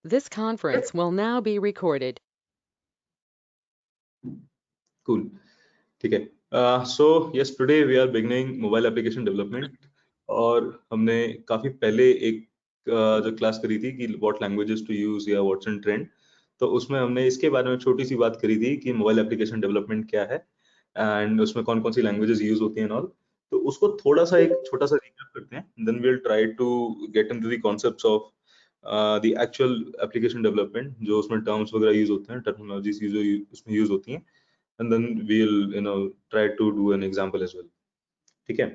This conference will now be recorded. Cool. ठीक है. So yes, today we are beginning mobile application development. और हमने काफी पहले एक जो क्लास करी थी कि what languages to use या what's in trend. तो उसमें हमने इसके बारे में छोटी सी बात करी थी कि मोबाइल एप्लीकेशन डेवलपमेंट क्या है एंड उसमें कौन कौन सी लैंग्वेजेस यूज होती हैं और तो उसको थोड़ा सा एक छोटा सा रिकैप करते हैं. Then we will try to get into the concepts of the actual application development, जो उसमें टर्म्स वगैरह यूज होते हैं, टर्मिनोलॉजीज उसमें यूज होती हैं, and then we'll try to do an example as well. ठीक है.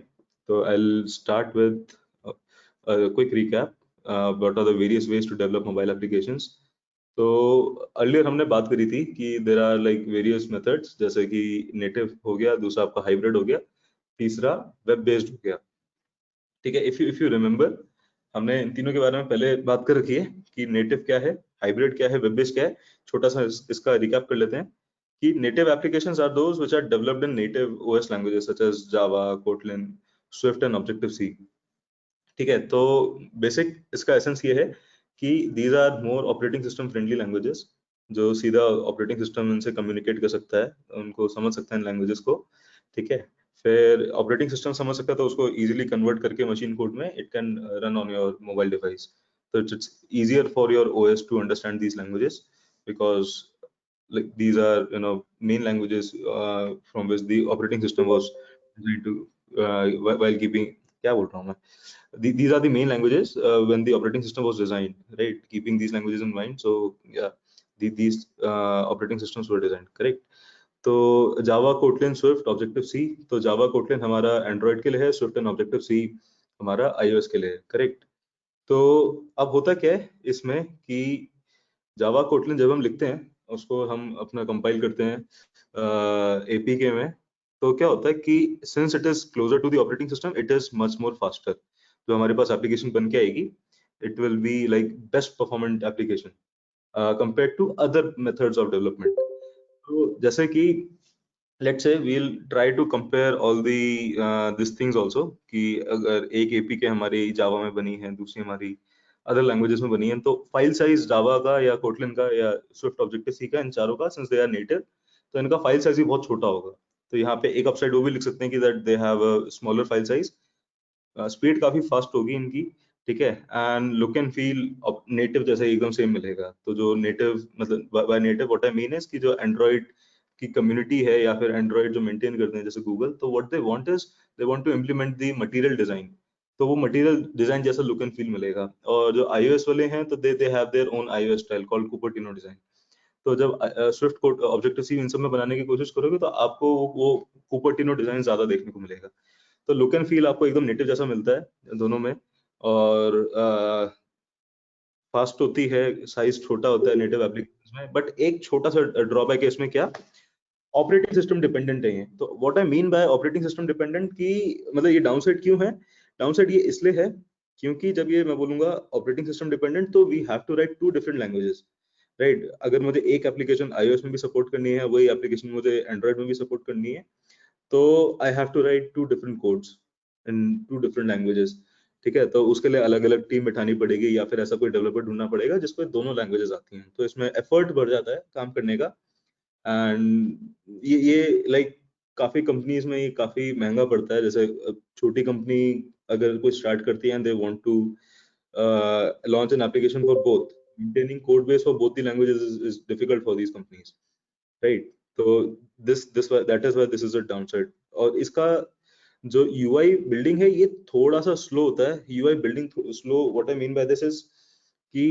So I'll start with a quick recap. What are the various ways to develop mobile applications? तो earlier हमने बात करी थी कि there are like various methods, जैसे कि native हो गया, दूसरा आपका hybrid हो गया, तीसरा web based हो गया. ठीक है. if you remember, हमने इन तीनों के बारे में पहले बात कर रखी है कि नेटिव क्या है, हाइब्रिड क्या है, वेब बेस्ड क्या है. छोटा सा इसका रिकैप कर लेते हैं कि native applications are those which are developed in native OS languages such as Java, Kotlin, Swift and Objective-C. ठीक है. तो बेसिक इसका एसेंस ये है कि these are more operating system friendly languages, जो सीधा ऑपरेटिंग सिस्टम इनसे कम्युनिकेट कर सकता है, उनको समझ सकता है इन लैंग्वेजेस को. ठीक है. फिर ऑपरेटिंग सिस्टम समझ सकता है तो उसको इजीली कन्वर्ट करके मशीन कोड में it can run on your mobile device. So it's easier for your OS to understand these languages because like these are main languages from which the operating system was designed to while keeping क्या बोल रहा हूँ मैं. These are the main languages when the operating system was designed, right? Keeping these languages in mind. So yeah, these operating systems were designed, correct? तो जावा, Kotlin, Swift, objective सी. तो जावा Kotlin हमारा Android के लिए है, स्विफ्ट एंड ऑब्जेक्टिव सी हमारा iOS के लिए है, करेक्ट? तो अब होता क्या है इसमें कि जावा कोटलिन जब हम लिखते हैं, उसको हम अपना कंपाइल करते हैं एपीके में, तो क्या होता है कि since it is closer to the operating system, it is much more faster. जो हमारे पास एप्लीकेशन बन के आएगी, it will be like best performant application compare to other methods of development. तो जैसे कि let's say we'll try to compare all the these things also कि अगर एक एपीके हमारी जावा में बनी है, दूसरी हमारी अदर लैंग्वेजेस में बनी है, तो फाइल साइज जावा का या कोटलिन का या स्विफ्ट ऑब्जेक्टिव सी का, इन चारों का, सिंस दे आर नेटिव, तो इनका फाइल साइज भी बहुत छोटा होगा. तो यहाँ पे एक अपसाइड वो भी लिख सकते हैं कि that they have a smaller file size. Speed काफी फास्ट होगी इनकी. ठीक है. And look and feel native जैसा एकदम सेम मिलेगा. तो जो नेटिव मतलब by native what I mean is कि जो एंड्रॉइड की कम्युनिटी है या फिर एंड्रॉइड जो मेंटेन करते हैं जैसे गूगल, तो what they want is they want to implement the material design. तो वो मटेरियल डिजाइन जैसा लुक एंड फील मिलेगा. और जो iOS वाले हैं तो they have their own iOS style called Cupertino design. तो जब स्विफ्ट कोड, ऑब्जेक्टिव सी इन सब में बनाने की कोशिश करोगे तो आपको वो कुपर्टिनो डिजाइन ज्यादा देखने को मिलेगा. तो लुक एंड फील आपको एकदम नेटिव जैसा मिलता है दोनों में. और फास्ट होती है, साइज छोटा होता है नेटिव एप्लीकेशंस में. बट एक छोटा सा ड्रॉबैक है इसमें, क्या? ऑपरेटिंग सिस्टम डिपेंडेंट है ये. तो what I mean by operating system dependent कि मतलब ये डाउनसाइड क्यों है? डाउनसाइड ये इसलिए है क्योंकि जब ये मैं बोलूंगा ऑपरेटिंग सिस्टम डिपेंडेंट, तो we have to write two different languages, right? अगर मुझे एक एप्लीकेशन iOS में भी सपोर्ट करनी है, वही एप्लीकेशन मुझे एंड्रॉइड में भी सपोर्ट करनी है, तो I have to write two different codes in two different languages. ठीक है. तो उसके लिए अलग अलग टीम बिठानी पड़ेगी या फिर ऐसा कोई डेवलपर ढूंढना पड़ेगा जिसको दोनों लैंग्वेजेस आती हैं. तो इसमें एफर्ट बढ़ जाता है काम करने का. एंड ये लाइक काफी कंपनीज में ये काफी महंगा पड़ता है. जैसे छोटी कंपनी अगर कोई स्टार्ट करती है and they want to launch an application for both, maintaining code base for both the languages is difficult for these companies, right? तो this that is why this is a downside. और इसका जो UI building है ये थोड़ा सा slow होता है. UI building slow, what I mean by this is कि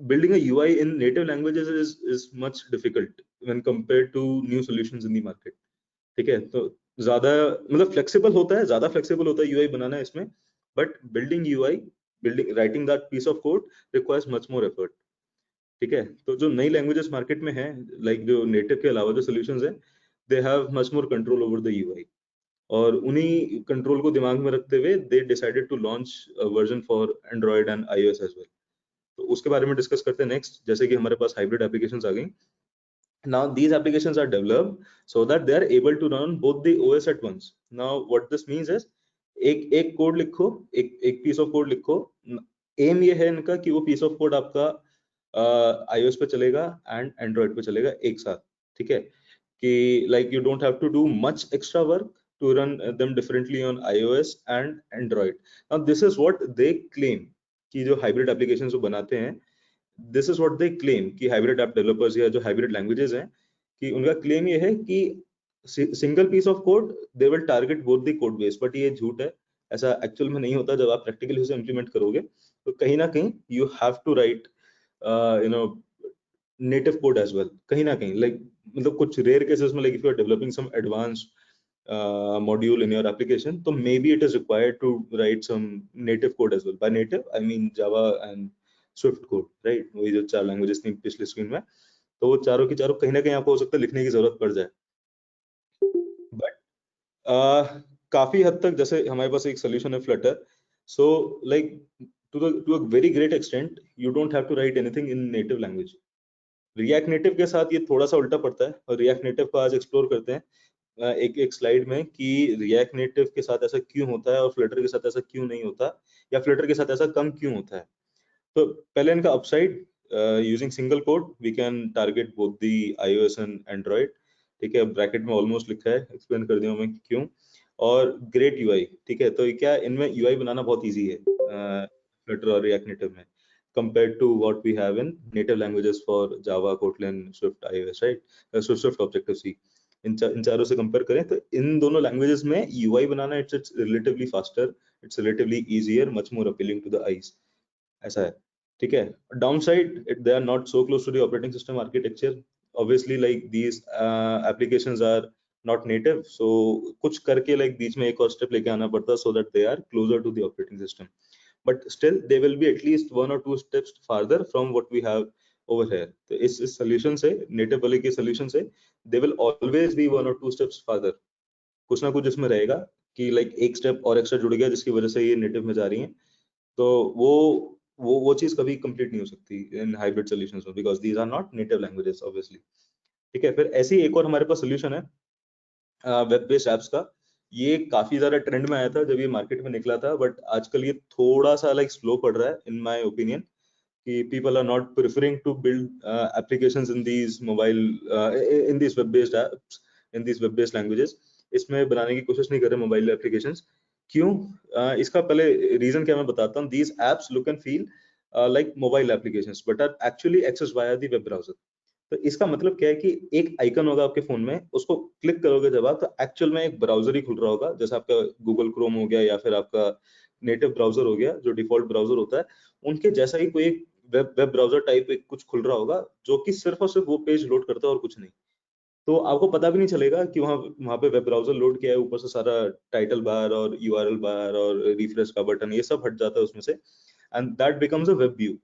building a UI in native languages is much difficult when compared to new solutions in the market. ठीक है. तो ज्यादा मतलब फ्लेक्सिबल होता है, ज्यादा फ्लेक्सिबल होता है यूआई बनाना इसमें, but building UI, building writing that piece of code requires much more effort. ठीक है. तो जो नई लैंग्वेजेस मार्केट में है, लाइक जो नेटिव के अलावा जो सॉल्यूशंस है, they have much more control over the UI. और उन्हीं कंट्रोल को दिमाग में रखते हुए they decided to launch version for Android and iOS as well. तो उसके बारे में डिस्कस करते हैं नेक्स्ट. जैसे कि हमारे पास हाइब्रिड एप्लीकेशंस आ गई. Now these applications are developed so that they are able to run both the OS at once. Now what this means is एक एक कोड लिखो, एक एक पीस ऑफ कोड लिखो. एम ये है इनका कि वो पीस ऑफ कोड आपका iOS पे चलेगा एंड एंड्रॉइड पे चलेगा एक साथ, ठीक है, कि like you don't have to do much extra work to run them differently on iOS and Android. Now this is what they claim कि जो हाइब्रिड एप्लीकेशन जो बनाते हैं, this is what they claim कि हाइब्रिड ऐप डेवलपर्स या जो hybrid languages हैं, कि उनका क्लेम ये है कि single piece of code they will target both the code base, but ये झूठ है। ऐसा एक्चुअल में नहीं होता। जब आप प्रैक्टिकली उसे इंप्लीमेंट करोगे तो कहीं ना कहीं you have to write you know native code as well, कहीं ना कहीं लाइक मतलब कुछ रेयर केसेस में, like if you are developing some advanced module in your application, so maybe it is required to write some native code as well. By native I mean Java and Swift code, right? वही जो चार languages थी पिछले screen में, तो वो चारों की चारों कहीं ना कहीं आपको हो सकता है लिखने की जरूरत पड़ जाए। बट काफी हद तक जैसे हमारे पास एक सोल्यूशन है Flutter, so like to a very great extent you don't have to write anything in native language. React Native के साथ ये थोड़ा सा उल्टा पड़ता है, और रिएक्ट नेटिव को आज एक्सप्लोर करते हैं एक एक स्लाइड में कि रिएक्ट नेटिव के साथ ऐसा क्यों होता है और फ्लटर के साथ ऐसा क्यों नहीं होता, या फ्लटर के साथ ऐसा कम क्यों होता है। तो पहले इनका upside, using single code we can target both the iOS and Android, ठीक है, ब्रैकेट में ऑलमोस्ट लिखा है, एक्सप्लेन कर दिया मैं क्यों। और ग्रेट यूआई, ठीक है, तो क्या इनमें यूआई बनाना बहुत इजी है फ्लटर और रिएक्ट नेटिव में, compared to what we have in native languages for Java, Kotlin, Swift, iOS, right? Swift Objective C. इन चारों से कंपेयर करें तो इन दोनों लैंग्वेजेस में यूआई बनाना it's relatively faster, it's relatively easier, much more appealing to the eyes, ऐसा है, ठीक है। Downside they are not so close to the operating system architecture, obviously like these applications are not native, so कुछ करके like बीच में एक और step लेके आना पड़ता so that they are closer to the operating system, but still they will be at least 1 or 2 steps farther from what we have over here. तो इस solution से, native वाले के solution से they will always be 1 or 2 steps farther. कुछ ना कुछ इसमें रहेगा कि like एक step और extra जुड़ गया जिसकी वजह से ये native में जा रही हैं, तो वो चीज कभी complete नहीं हो सकती in hybrid solutions में, because these are not native languages obviously, ठीक है। फिर ऐसी एक और हमारे पास solution है वेब बेस्ड एप्स का। ये काफी ज्यादा ट्रेंड में आया था जब ये मार्केट में निकला था, बट आजकल ये थोड़ा सा लाइक स्लो पड़ रहा है इन माय ओपिनियन, कि people are not preferring to build applications in these mobile in these web based apps, in these web based languages, इसमें बनाने की कोशिश नहीं कर रहे मोबाइल एप्लीकेशंस। क्यों? इसका पहले रीजन क्या मैं बताता हूँ। these apps look and feel like mobile applications but are actually accessed via the web browser। तो इसका मतलब क्या है कि एक आइकन होगा आपके फोन में, उसको क्लिक करोगे जब आप, तो एक्चुअल में एक ब्राउजर ही खुल रहा होगा, जैसे आपका गूगल क्रोम हो गया या फिर आपका नेटिव ब्राउजर हो गया जो डिफॉल्ट ब्राउजर होता है, उनके जैसा ही कोई एक वेब ब्राउजर टाइप एक कुछ खुल रहा होगा जो कि सिर्फ और सिर्फ वो पेज लोड करता है और कुछ नहीं। तो आपको पता भी नहीं चलेगा कि वहाँ वहाँ पे वेब ब्राउजर लोड किया है, ऊपर से सारा टाइटल बार और यूआरएल बार और रिफ्रेश का बटन ये सब हट जाता है उसमें से, and that becomes a web view.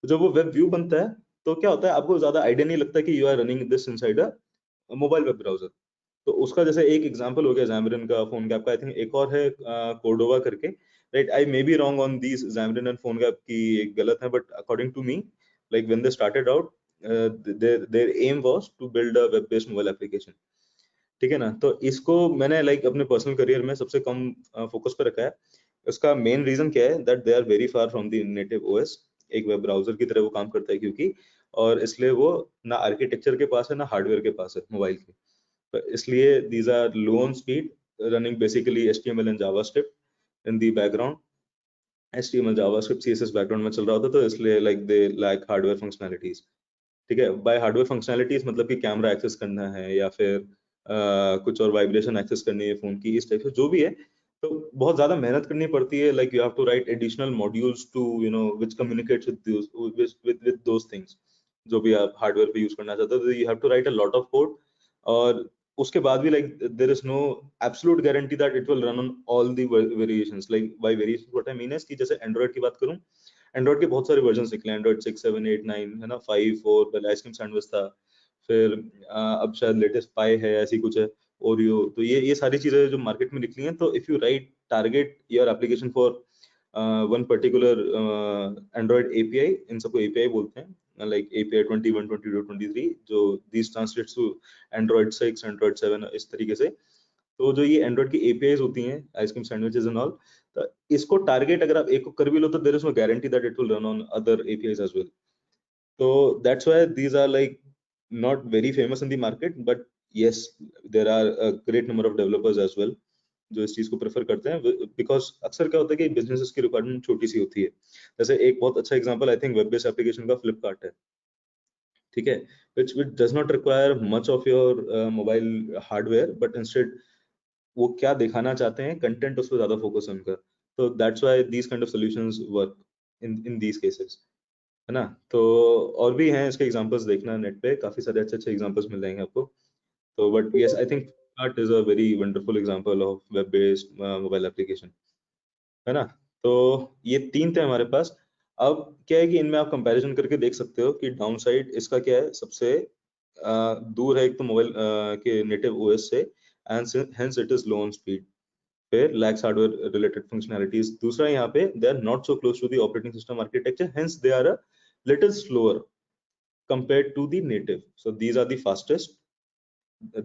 जब वो वेब व्यू बनता है तो क्या होता है, आपको ज्यादा आइडिया नहीं लगता कि you are running this inside a mobile web browser. तो उसका जैसे एक एग्जांपल हो गया Xamarin का, PhoneGap का, आई थिंक एक और है कोर्डोवा करके, right. I may be wrong on these Xamarin and PhoneGap की एक गलत है, but according to me like when they started out their aim was to build a web based mobile application, ठीक है ना। तो इसको मैंने लाइक अपने पर्सनल करियर में सबसे कम फोकस पे रखा है। उसका मेन रीजन क्या है, that they are very far from the native OS, एक वेब ब्राउजर की तरह वो काम करता है क्योंकि, और इसलिए वो ना आर्किटेक्चर के पास है ना हार्डवेयर के पास है मोबाइल के, तो इसलिए these are low on speed, running basically HTML and JavaScript in the background. HTML JavaScript CSS background में चल रहा होता, तो इसलिए like they lack hardware functionalities, ठीक है। बाय हार्डवेयर फंक्शनैलिटीज मतलब कि कैमरा एक्सेस करना है या फिर कुछ और वाइब्रेशन एक्सेस करनी है फोन की, इस टाइप से जो भी है, तो बहुत ज्यादा मेहनत करनी पड़ती है। Like you have to write additional modules to you know which communicates with those things जो भी आप हार्डवेयर पे यूज करना चाहते हो, तो you have to write a lot of code. और उसके बाद भी like there is no absolute guarantee that it will run on all the variations. Like by variations what I mean is कि जैसे एंड्रॉइड की बात करूं, एंड्रॉइड के बहुत सारे वर्जन निकले, एंड्रॉइड 6, 7, 8, 9 है ना, 5, 4, पहले आइसक्रीम सैंडविच था, फिर अब शायद लेटेस्ट पाई है, ऐसी कुछ है, ओरियो। तो ये सारी चीजें जो मार्केट में निकली हैं, तो if you write target your application for one particular Android API, इन सबको एपीआई बोलते हैं, लाइक एपीआई 21, 22, 23, जो this translates to Android 6, Android 7, इस तरीके से। तो जो ये एंड्रॉइड की एपीआईज होती हैं, आइसक्रीम सैंडविचेस एंड ऑल, तो इसको टारगेट अगर आप एक को कर भी लो तो there is no guarantee that it will run on other APIs as well. So that's why these are like not very famous in the market, but yes, there are a great number of developers as well जो इस चीज को prefer करते हैं, because अक्सर क्या होता है कि बिजनेसेस की रिक्वायरमेंट छोटी सी होती है. जैसे एक बहुत अच्छा example I think web based application का फ्लिपकार्ट है, ठीक है, which does not require much of your mobile hardware, but instead वो क्या दिखाना चाहते हैं कंटेंट उस पर ज्यादा फोकस है उनका. तो that's why these kind of solutions work in these cases, है ना. तो और भी हैं इसके एग्जांपल्स, देखना नेट पे काफी सारे अच्छे अच्छे एग्जांपल्स मिल जाएंगे आपको. तो but yes, I think Flipkart is a very wonderful example of web based mobile application, है ना. तो ये तीन थे हमारे पास. अब क्या है कि इनमें आप कंपैरिजन करके देख सकते हो कि डाउन साइड इसका क्या है. सबसे दूर है एक तो मोबाइल के नेटिव ओएस से, and hence it is low on speed. फिर lacks hardware related functionalities. दूसरा यहाँ पे they are not so close to the operating system architecture, hence they are a little slower compared to the native. So these are the fastest,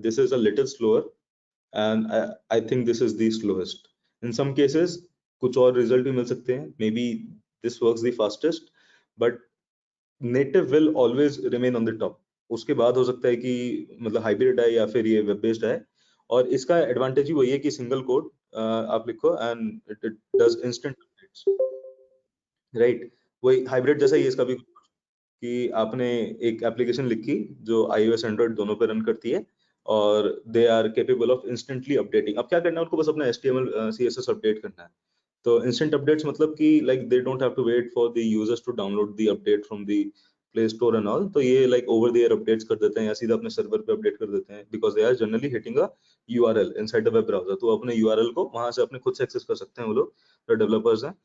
this is a little slower, and I think this is the slowest. In some cases कुछ और result भी मिल सकते हैं, may be this works the fastest, but native will always remain on the top. उसके बाद हो सकता है कि मतलब हाइब्रिड है या फिर ये वेब बेस्ड है. और इसका एडवांटेज ही वही है कि सिंगल कोड आप लिखो and it does instant updates, right. वही हाइब्रिड जैसा ही है इसका भी, कि आपने एक एप्लीकेशन लिखी जो iOS एंड्रॉइड दोनों पे रन करती है, और they are capable of instantly updating. अब क्या करना है उनको, बस अपना HTML CSS अपडेट करना है. तो इंस्टेंट अपडेट्स मतलब कि like they don't have to wait for the users to download the update from the Play Store and all. तो ये like over the air updates कर देते हैं या सीधा अपने सर्वर पे अपडेट कर देते हैं, because they are generally hitting a URL inside the web browser. तो अपने URL को वहां से अपने खुद से एक्सेस कर सकते हैं वो लोग जो डेवलपर्स हैं,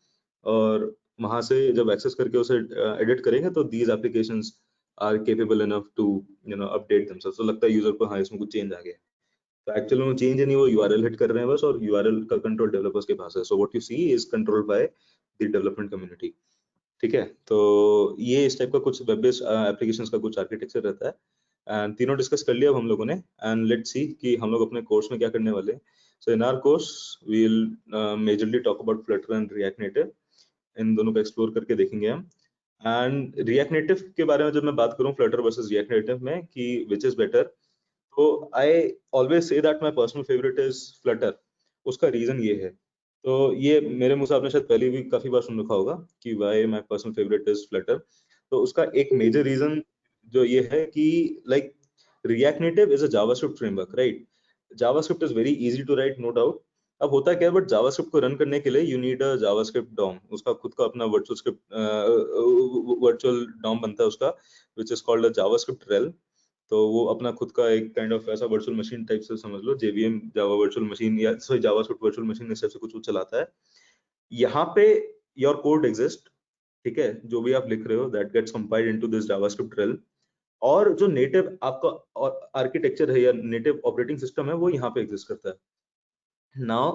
और वहां से जब एक्सेस करके उसे एडिट करेंगे तो these applications are capable enough to update themselves. तो लगता है यूजर को हाँ इसमें कुछ चेंज आ गया. तो एक्चुअली वो चेंज नहीं, वो URL हिट कर रहे हैं बस, और URL का कंट्रोल डेवलपर्स के पास है. So what you see is controlled by the development community, ठीक है. तो ये इस टाइप का कुछ वेब बेस्ड एप्लीकेशंस का कुछ आर्किटेक्चर रहता है. एंड तीनों डिस्कस कर लिया अब हम लोगों ने, एंड लेट्स सी कि हम लोग अपने कोर्स में क्या करने वाले हैं. So in our course we will majorly talk about Flutter and React Native. इन दोनों को एक्सप्लोर करके देखेंगे हम. एंड रिएक्ट नेटिव के बारे में जब मैं बात करूं फ्लटर वर्सेस रिएक्ट नेटिव में कि विच इज बेटर, तो I always say that my personal favourite is Flutter. उसका रीजन ये है, तो ये मेरे मुंह से आपने शायद पहले भी काफी बार सुन रखा होगा कि why my personal favourite is Flutter. तो उसका एक मेजर रीजन जो ये है कि like React Native is a JavaScript framework, right. JavaScript is very easy to write, no doubt. अब होता क्या है, बट जावास्क्रिप्ट को रन करने के लिए you need a JavaScript DOM. उसका खुद का अपना वर्चुअल स्क्रिप्ट, वर्चुअल डॉम बनता है उसका, which is called a JavaScript rail. तो वो अपना खुद का एक काइंड ऑफ ऐसा वर्चुअल मशीन टाइप से समझ लो, JVM जावा वर्चुअल मशीन या सॉरी जावास्क्रिप्ट वर्चुअल मशीन इस टाइप से कुछ वो चलाता है. यहाँ पे योर कोड एग्जिस्ट, ठीक है, जो भी आप लिख रहे हो that gets compiled into this JavaScript realm. और जो नेटिव आपका आर्किटेक्चर है या नेटिव ऑपरेटिंग सिस्टम है वो यहाँ पे एग्जिस्ट करता है. Now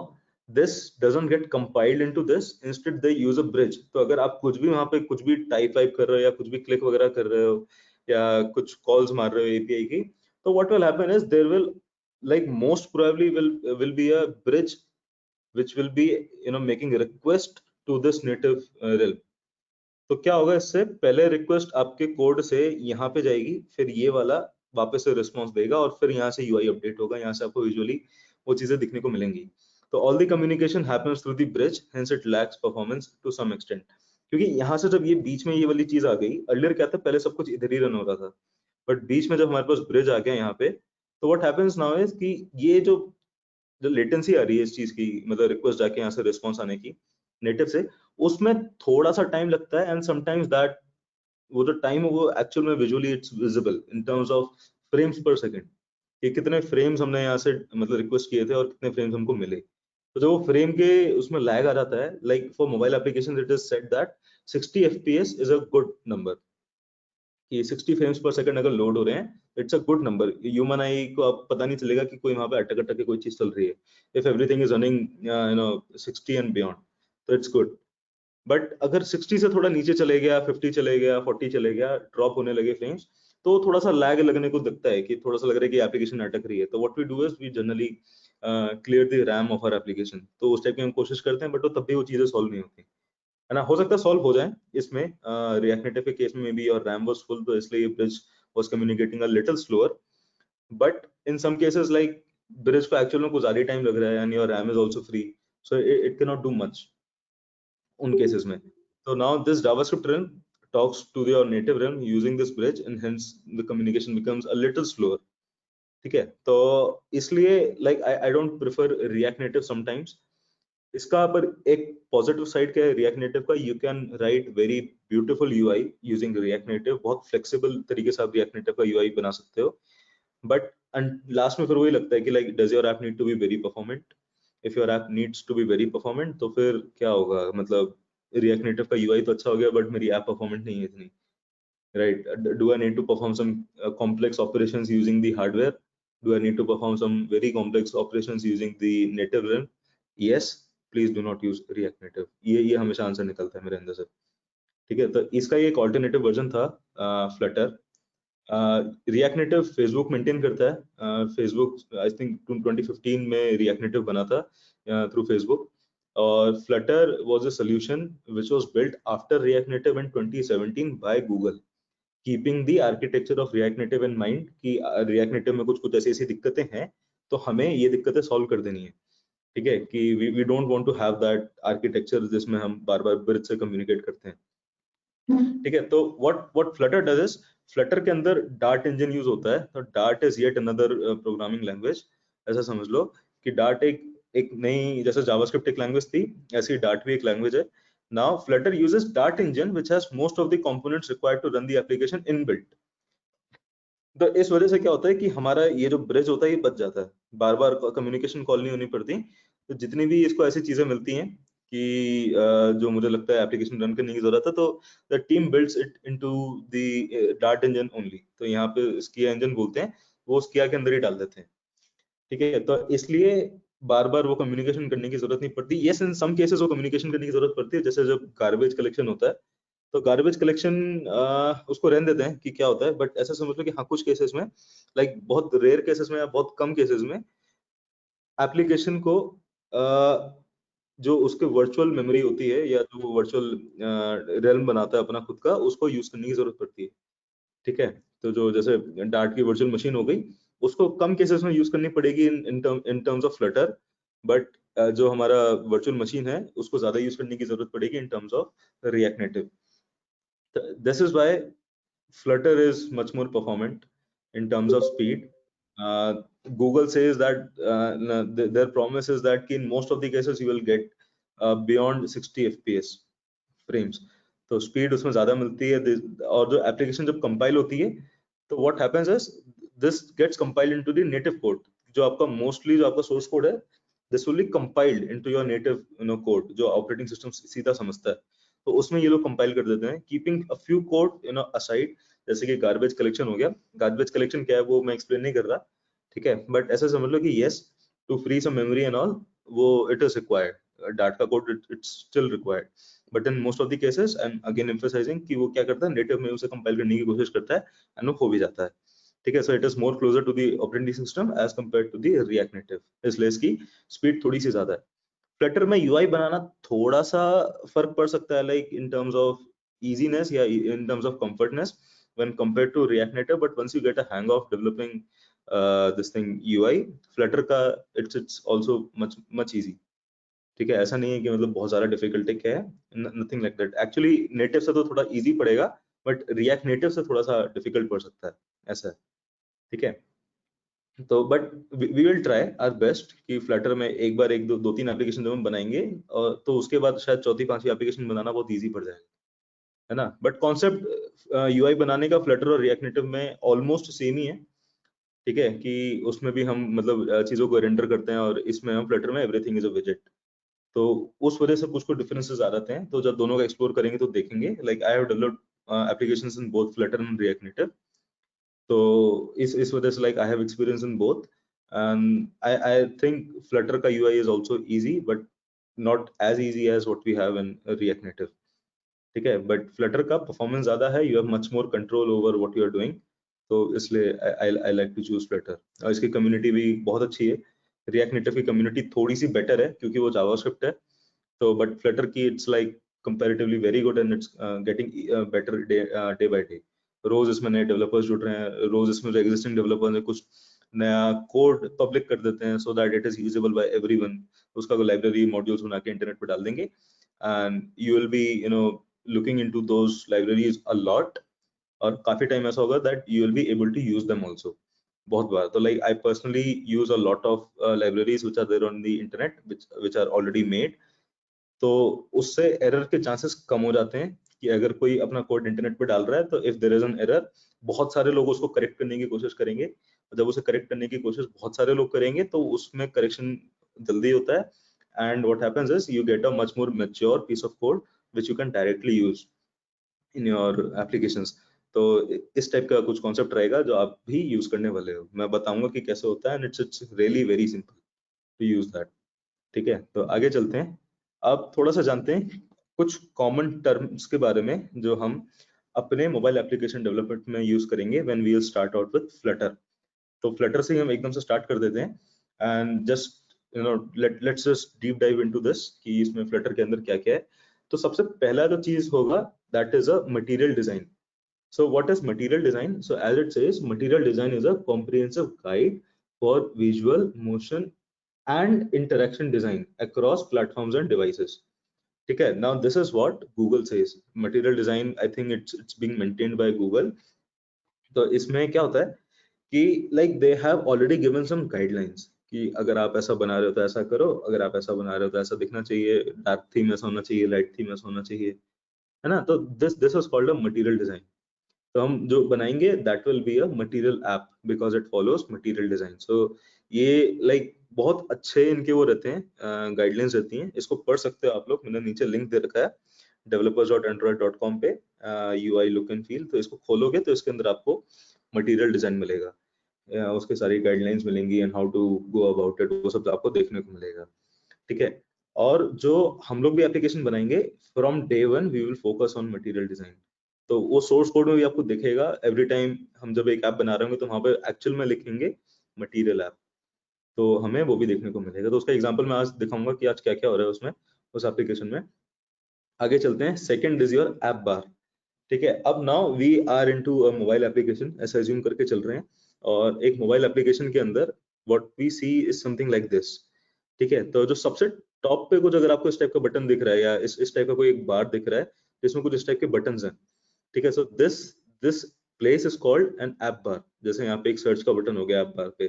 this doesn't get compiled into this, instead they use a bridge. तो अगर आप कुछ भी वहां पे कुछ भी टाइप कर रहे हो या कुछ भी क्लिक वगैरह कर रहे हो या कुछ कॉल्स मार रहे हो API की, तो what will happen is there will like most probably will be a bridge which will be making a request to this native realm. तो क्या होगा, इससे पहले रिक्वेस्ट आपके कोड से यहाँ पे जाएगी, फिर ये वाला वापस से रिस्पॉन्स देगा, और फिर यहाँ से UI अपडेट होगा, यहाँ से आपको विजुअली वो चीजें दिखने को मिलेंगी. तो all the communication happens through the bridge, hence it lacks performance to some extent. क्योंकि यहाँ से जब ये बीच में ये वाली चीज आ गई, अर्लियर क्या था, पहले सब कुछ इधर ही रन हो रहा था, बट बीच में जब हमारे पास ब्रिज आ गया यहाँ पे, तो व्हाट हैपेंस नाउ इज कि ये जो जो लेटेंसी आ रही है इस चीज की, मतलब रिक्वेस्ट जाके यहाँ से रिस्पॉन्स आने की नेटिव से, उसमें थोड़ा सा टाइम लगता है. एंड समटाइम्स दैट वो जो टाइम है वो एक्चुअल में visually it's visible in terms of frames पर सेकंड, कि कितने फ्रेम्स हमने यहाँ से मतलब रिक्वेस्ट किए थे और कितने फ्रेम्स हमको मिले. तो जब वो फ्रेम के उसमें लैग आ जाता है, like for mobile application it is said that 60 FPS is a good number, कि 60 फ्रेम्स पर सेकंड अगर लोड हो रहे हैं, it's a good number. Human आई को अब पता नहीं चलेगा कि कोई वहां पे अटक अटक के कोई चीज चल रही है, if everything is running 60 and beyond, तो इट्स गुड. बट अगर 60 से थोड़ा नीचे चले गया, 50 चले गया, 40 चले गया, ड्रॉप होने लगे फ्रेम्स, तो थोड़ा सा लैग लगने को दिखता है, कि थोड़ा सा लग रहा है कि एप्लीकेशन अटक रही है. तो what we do is we generally clear the RAM of our application. तो उस टाइप की हम कोशिश करते हैं, बट वो तब भी वो चीजें सॉल्व नहीं होती. है ना, हो सकता है सॉल्व हो जाए इसमें। रिएक्ट नेटिव के केस में maybe your RAM was full, तो इसलिए bridge was communicating a little slower, but in some cases like bridge को एक्चुअल में कुछ ज्यादा टाइम लग रहा है and your RAM is also free, so it can not do much उन केसेस में। तो now this JavaScript realm talks to your native realm using this bridge and hence the communication becomes a little slower। ठीक है, तो इसलिए like I don't prefer react native sometimes. इसका पर एक पॉजिटिव साइड क्या है रिएक्ट नेटिव का, you can write very beautiful UI using react native, बहुत फ्लेक्सिबल तरीके से आप रिएक्ट नेटिव का यूआई बना सकते हो। बट लास्ट में फिर वही लगता है कि like does your app need to be very performant, if your app needs to be very performant तो फिर क्या होगा, मतलब रिएक्ट नेटिव का यूआई तो अच्छा हो गया बट मेरी ऐप परफॉर्मेंट नहीं है इतनी, right? Do I need to perform some complex operations using the hardware? Do I need to perform some very complex operations using the native realm? Yes, please do not use React Native। ये हमेशा answer निकलता है मेरे अंदर से। ठीक है, तो इसका ये एक ऑल्टरनेटिव वर्जन था Flutter. React native Facebook maintain करता है, फेसबुक आई थिंक 2015 में रिएक्ट नेटिव बना था थ्रू फेसबुक, और Flutter was a solution which was built after react Native in 2017 by Google, keeping the architecture of react Native in mind कि react native में कुछ कुछ ऐसी ऐसी दिक्कतें हैं तो हमें ये दिक्कतें सॉल्व कर देनी है। ठीक है, कि we don't want to have that architecture जिसमें हम बार बार ब्रिज से कम्युनिकेट करते हैं। ठीक है, तो what Flutter does is, Flutter के अंदर डार्ट इंजन यूज होता है, तो dart is yet another programming language. ऐसा समझ लो कि डार्ट एक नई, जैसे जावास्क्रिप्ट एक लैंग्वेज थी ऐसी डार्ट भी एक लैंग्वेज है। Now Flutter uses Dart engine which has most of the components required to run the application inbuilt। तो इस वजह से क्या होता है कि हमारा ये जो ब्रिज होता है ये बच जाता है, बार बार कम्युनिकेशन कॉल नहीं होनी पड़ती। तो जितनी भी इसको ऐसी चीजें मिलती हैं कि जो मुझे लगता है एप्लीकेशन रन करने की जरूरत है, तो the team builds it into the dart engine only. तो यहाँ पे स्किया इंजन बोलते हैं, वो स्किया के अंदर ही डाल देते हैं। ठीक है, तो इसलिए बार बार वो कम्युनिकेशन करने की जरूरत नहीं पड़ती। यस, इन सम केसेस वो कम्युनिकेशन करने की जरूरत पड़ती है, जैसे जब गार्बेज कलेक्शन होता है तो गार्बेज कलेक्शन उसको रहने देते हैं कि क्या होता है, बट ऐसा समझ लो कि हाँ कुछ केसेस में, लाइक बहुत रेयर केसेस में या बहुत कम केसेस में एप्लीकेशन को जो उसके वर्चुअल मेमोरी होती है या जो वर्चुअल रेल्म बनाता है अपना खुद का, उसको यूज करने की जरूरत पड़ती है। ठीक है, तो जो जैसे डार्ट की वर्चुअल मशीन हो गई, उसको कम केसेस में यूज करनी पड़ेगी इन टर्म्स ऑफ फ्लटर, बट जो हमारा वर्चुअल मशीन है उसको ज्यादा यूज करने की जरूरत पड़ेगी इन terms of react native. This is why Flutter is much more performant in terms of speed। Google says that their promise is that in most of the cases you will get beyond 60 fps frames। तो speed उसमें ज्यादा मिलती है। और जो application जब compile होती है तो what happens is this gets compiled into the native code. जो आपका मोस्टली जो आपका सोर्स कोड है, this will be compiled into your native code जो ऑपरेटिंग सिस्टम सीधा समझता है। तो उसमें ये लोग कंपाइल कर देते हैं, keeping a few code aside. जैसे कि गार्बेज कलेक्शन हो गया, गार्बेज कलेक्शन क्या है वो मैं एक्सप्लेन नहीं कर रहा, ठीक है, बट ऐसे समझ लो कि yes, to free some memory and all, वो इट इज रिक्वायर्ड, डाटा का code it's still required, but in most of the cases I am again emphasizing कि वो क्या करता है, नेटिव में उसे कंपाइल करने की कोशिश करता है एंड वो हो भी जाता है। ठीक है, so it is more closer to the operating system as compare to the React Native, इसलिए इसकी स्पीड थोड़ी सी ज्यादा है। फ्लटर में यूआई बनाना थोड़ा सा फर्क पड़ सकता है, like in terms of easiness या in terms of comfortness when compared to React Native, but once you get a hang of developing this thing UI, Flutter का it's also much easy। ठीक है, ऐसा नहीं है कि मतलब बहुत ज्यादा डिफिकल्टी क्या है, nothing like that. Actually native से तो थोड़ा इजी पड़ेगा, बट रिएक्ट नेटिव से थोड़ा सा डिफिकल्ट पड़ सकता है, ऐसा है। ठीक है, तो but we will try our best कि फ्लटर में एक बार एक दो तीन एप्लीकेशन जब हम बनाएंगे, और तो उसके बाद शायद चौथी पांचवी एप्लीकेशन बनाना बहुत इजी पड़ जाएगा, है ना। बट कॉन्सेप्ट यूआई बनाने का फ्लटर और रिएक्ट नेटिव में ऑलमोस्ट सेम ही है। ठीक है, कि उसमें भी हम मतलब चीजों को रेंडर करते हैं, और इसमें हम फ्लटर में एवरीथिंग इज अ विजेट, तो उस वजह से कुछ डिफरेंसेस आ जाते हैं। तो जब दोनों का एक्सप्लोर करेंगे तो देखेंगे, like I have developed applications in both Flutter and React Native, तो इस वजह से like I have experience in both, and I think Flutter का UI is also easy, but not as easy as what we have in React Native. ठीक है, but Flutter का performance ज्यादा है, you have much more control over what you are doing, तो इसलिए I like to choose Flutter. और इसकी community भी बहुत अच्छी है। रिएक्ट नेटिव की कम्युनिटी थोड़ी सी बेटर है क्योंकि वो जावास्क्रिप्ट है, तो बट फ्लटर की it's like comparatively very good and it's getting better day by day. रोज इसमें नए डेवलपर्स जुड़ रहे हैं, रोज इसमें जो एग्जिस्टिंग डेवलपर्स ने कुछ नया कोड पब्लिक कर देते हैं, so that it is usable by everyone. उसका कोई लाइब्रेरी मॉड्यूल्स बना के इंटरनेट पे डाल देंगे and you will be looking into those libraries a lot. और काफी टाइम ऐसा होगा that you will be able to use them also. बहुत बार तो like I personally use a lot of libraries which are there on the internet which are already made. तो उससे error के चांसेस कम हो जाते हैं कि अगर कोई अपना कोड इंटरनेट पे डाल रहा है तो if there is an error, बहुत सारे लोग उसको करेक्ट करने की कोशिश करेंगे. जब उसे करेक्ट करने की कोशिश बहुत सारे लोग करेंगे तो उसमें करेक्शन जल्दी होता है and what happens is you get a much more mature piece of code which you can directly use in your applications. तो इस टाइप का कुछ कॉन्सेप्ट रहेगा जो आप भी यूज करने वाले हो. मैं बताऊंगा कि कैसे होता है and it's really very simple to use that. ठीक है, तो आगे चलते हैं. अब थोड़ा सा जानते हैं कुछ कॉमन टर्म्स के बारे में जो हम अपने मोबाइल एप्लीकेशन डेवलपमेंट में यूज करेंगे when we will start out with Flutter. तो फ्लटर से हम एकदम से स्टार्ट कर देते हैं and just let's just deep dive into this कि इसमें फ्लटर के अंदर क्या क्या है. तो सबसे पहला जो चीज होगा that is a material design. So what is material design? So as it says, material design is a comprehensive guide for visual, motion and interaction design across platforms and devices. ठीक है, now this is what Google says. Material design, I think it's being maintained by Google. तो इसमें क्या होता है कि like they have already given some guidelines कि अगर आप ऐसा बना रहे हो तो ऐसा करो, अगर आप ऐसा बना रहे हो तो ऐसा दिखना चाहिए, डार्क थीम ऐसा होना चाहिए, लाइट थीम ऐसा होना चाहिए, है ना. तो this is called a material design. तो हम जो बनाएंगे that will be a material app because it follows material design. So ये लाइक बहुत अच्छे इनके वो रहते हैं, गाइडलाइंस रहती हैं. इसको पढ़ सकते हो आप लोग, मैंने नीचे लिंक दे रखा है developers.android.com पे, UI लुक एंड फील. तो इसको खोलोगे तो इसके अंदर आपको मटेरियल डिजाइन मिलेगा, उसके सारी गाइडलाइंस मिलेंगी and how to go about it, वो सब आपको देखने को मिलेगा. ठीक है, और जो हम लोग भी एप्लीकेशन बनाएंगे from day one we will focus on material design. तो वो सोर्स कोड में भी आपको दिखेगा एवरी टाइम हम जब एक ऐप बना रहे होंगे तो वहां पे एक्चुअल में लिखेंगे मटेरियल ऐप, तो हमें वो भी देखने को मिलेगा. तो उसका एग्जांपल मैं आज दिखाऊंगा कि आज क्या क्या हो रहा है उसमें, उस एप्लीकेशन में. आगे चलते हैं. Second is your app bar. ठीक है, अब now we are into a mobile application, ऐसा एज्यूम करके चल रहे हैं. और एक मोबाइल एप्लीकेशन के अंदर what we see is something like this. ठीक है, तो जो सबसे टॉप पे कुछ अगर आपको इस टाइप का बटन दिख रहा है या इस टाइप का कोई एक बार दिख रहा है जिसमें कुछ इस टाइप के बटन्स हैं. ठीक है, so this place is called an app bar. जैसे यहाँ पे एक सर्च का बटन हो गया ऐप बार पे.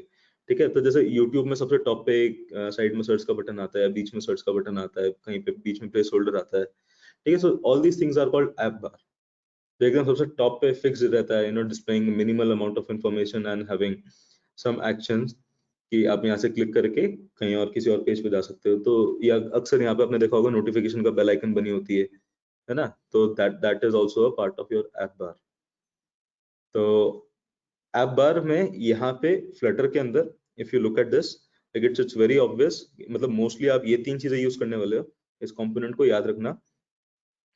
ठीक है, तो जैसे YouTube में सबसे टॉप पे एक साइड में सर्च का बटन आता है, बीच में सर्च का बटन आता है, कहीं पे बीच में प्लेस होल्डर आता है. ठीक है, so all these things are called app bar. तो एकदम सबसे टॉप पे फिक्स रहता है, displaying minimal amount of information and having some actions कि आप यहाँ से क्लिक करके कहीं और किसी और पेज पे जा सकते हो. तो या अक्सर यहाँ पे आपने देखा होगा नोटिफिकेशन का बेल आइकन बनी होती है ना. तो that is also a part of your app bar. तो ऐप बार में यहाँ पे फ्लटर के अंदर if you look at this like it's very obvious, मतलब मोस्टली आप ये तीन चीजें यूज करने वाले हो. इस कंपोनेंट को याद रखना.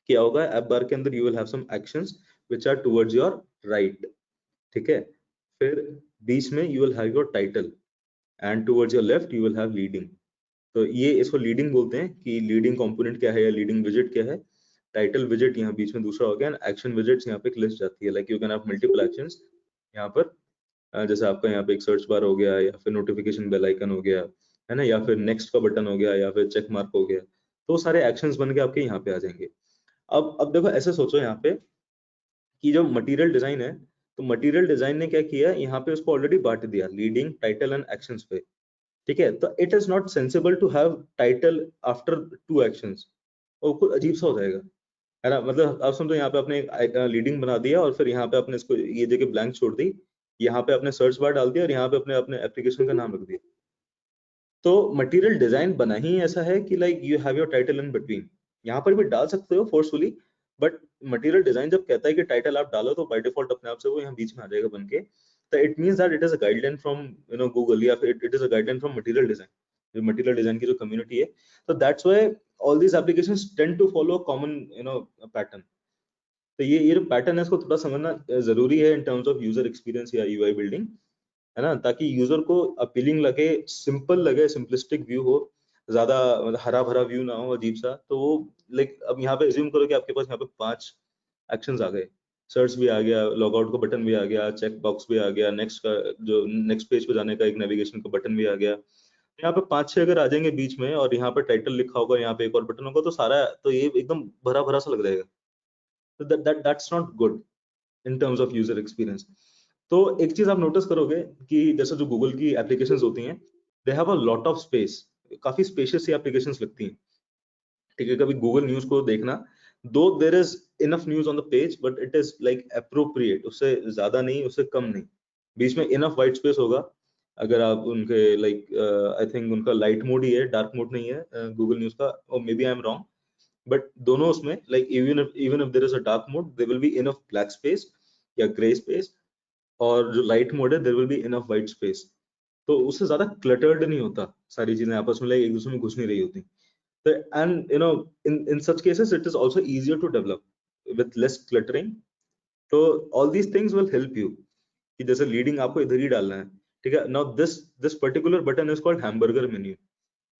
क्या होगा ऐप बार के अंदर, you will have some actions which are towards your right. ठीक है, फिर बीच में you will have your title and towards your left you will have leading. तो ये इसको लीडिंग बोलते हैं कि लीडिंग कंपोनेंट क्या है या लीडिंग विजिट क्या है. टाइटल विजिट यहाँ बीच में दूसरा हो गया, एक्शन विजिट्स यहाँ पे एक लिस्ट जाती है. Like you can have multiple actions यहाँ पर. जैसे आपका यहाँ पे एक सर्च बार हो गया या फिर नोटिफिकेशन बेल आइकन हो गया, है ना, या फिर नेक्स्ट का बटन हो गया या फिर चेक मार्क हो गया. तो सारे एक्शंस बन के आपके यहाँ पे आ जाएंगे. अब देखो ऐसे सोचो यहाँ पे कि जो मटेरियल डिजाइन है, तो मटेरियल डिजाइन ने क्या किया, यहाँ पे उसको ऑलरेडी बांट दिया लीडिंग, टाइटल एंड एक्शंस पे. ठीक है, तो it is not sensible to have title after two actions. और कुछ अजीब सा हो जाएगा, है ना. मतलब आप समझो यहाँ पे आपने लीडिंग बना दिया और फिर यहाँ पे आपने इसको ये जगह ब्लैंक छोड़ दी, यहाँ पे आपने सर्च बार डाल दिया और यहाँ पे अपने अपने एप्लीकेशन का नाम रख दिया. तो मटेरियल डिजाइन बना ही ऐसा है कि like you have your title in between. यहाँ पर भी डाल सकते हो फोर्सफुली, बट मटेरियल डिजाइन जब कहता है कि टाइटल आप डालो तो बाय डिफॉल्ट अपने आप से वो यहाँ बीच में आ जाएगा बन के. तो it means that it is a guideline from Google या फिर it is a guideline from material design, जो मटेरियल डिजाइन की जो कम्युनिटी है. तो that's why all these applications tend to follow common pattern. तो ये जो पैटर्न है इसको थोड़ा समझना जरूरी है इन टर्म्स ऑफ यूजर एक्सपीरियंस या यूआई बिल्डिंग, है ना, ताकि यूजर को अपीलिंग लगे, सिंपल लगे, सिंपलिस्टिक व्यू हो. ज्यादा मतलब हरा भरा व्यू ना हो, अजीब सा, तो वो लाइक अब यहाँ पे एज्यूम करो कि आपके पास यहाँ पे 5 एक्शंस आ गए, सर्च भी आ गया, लॉग आउट का बटन भी आ गया, चेक बॉक्स भी आ गया, नेक्स्ट का जो नेक्स्ट पेज पे जाने का एक नेविगेशन का बटन भी आ गया, यहाँ पे 5-6 अगर आ जाएंगे बीच में और यहाँ पे टाइटल लिखा होगा, यहाँ पे एक और बटन होगा, तो सारा तो ये एकदम भरा भरा सा लग जाएगा। तो that's not good in terms of user experience. तो एक चीज आप नोटिस करोगे कि जैसे जो गूगल की एप्लीकेशंस होती हैं, दे have a lot of space, काफी स्पेशियस सी एप्लीकेशंस लगती हैं। ठीक है, कभी गूगल न्यूज को देखना, though there is enough news on the page but it is like appropriate, उससे ज्यादा नहीं, उससे कम नहीं, बीच में इनफ वाइट स्पेस होगा। अगर आप उनके लाइक आई थिंक उनका लाइट मोड ही है, डार्क मोड नहीं है गूगल न्यूज का, और maybe I am wrong, but दोनों उसमें like even if there is a dark mode there will be enough black space या ग्रे स्पेस, और जो लाइट मोड है there will be enough white space. तो उससे ज्यादा क्लटर्ड नहीं होता, सारी चीजें आपस में लाइक एक दूसरे में घुस नहीं रही होती। तो and in such cases it is also easier to develop with less cluttering. So all these things will help you कि जैसे लीडिंग आपको इधर ही डालना है, ठीक है। Now this particular button is called hamburger menu.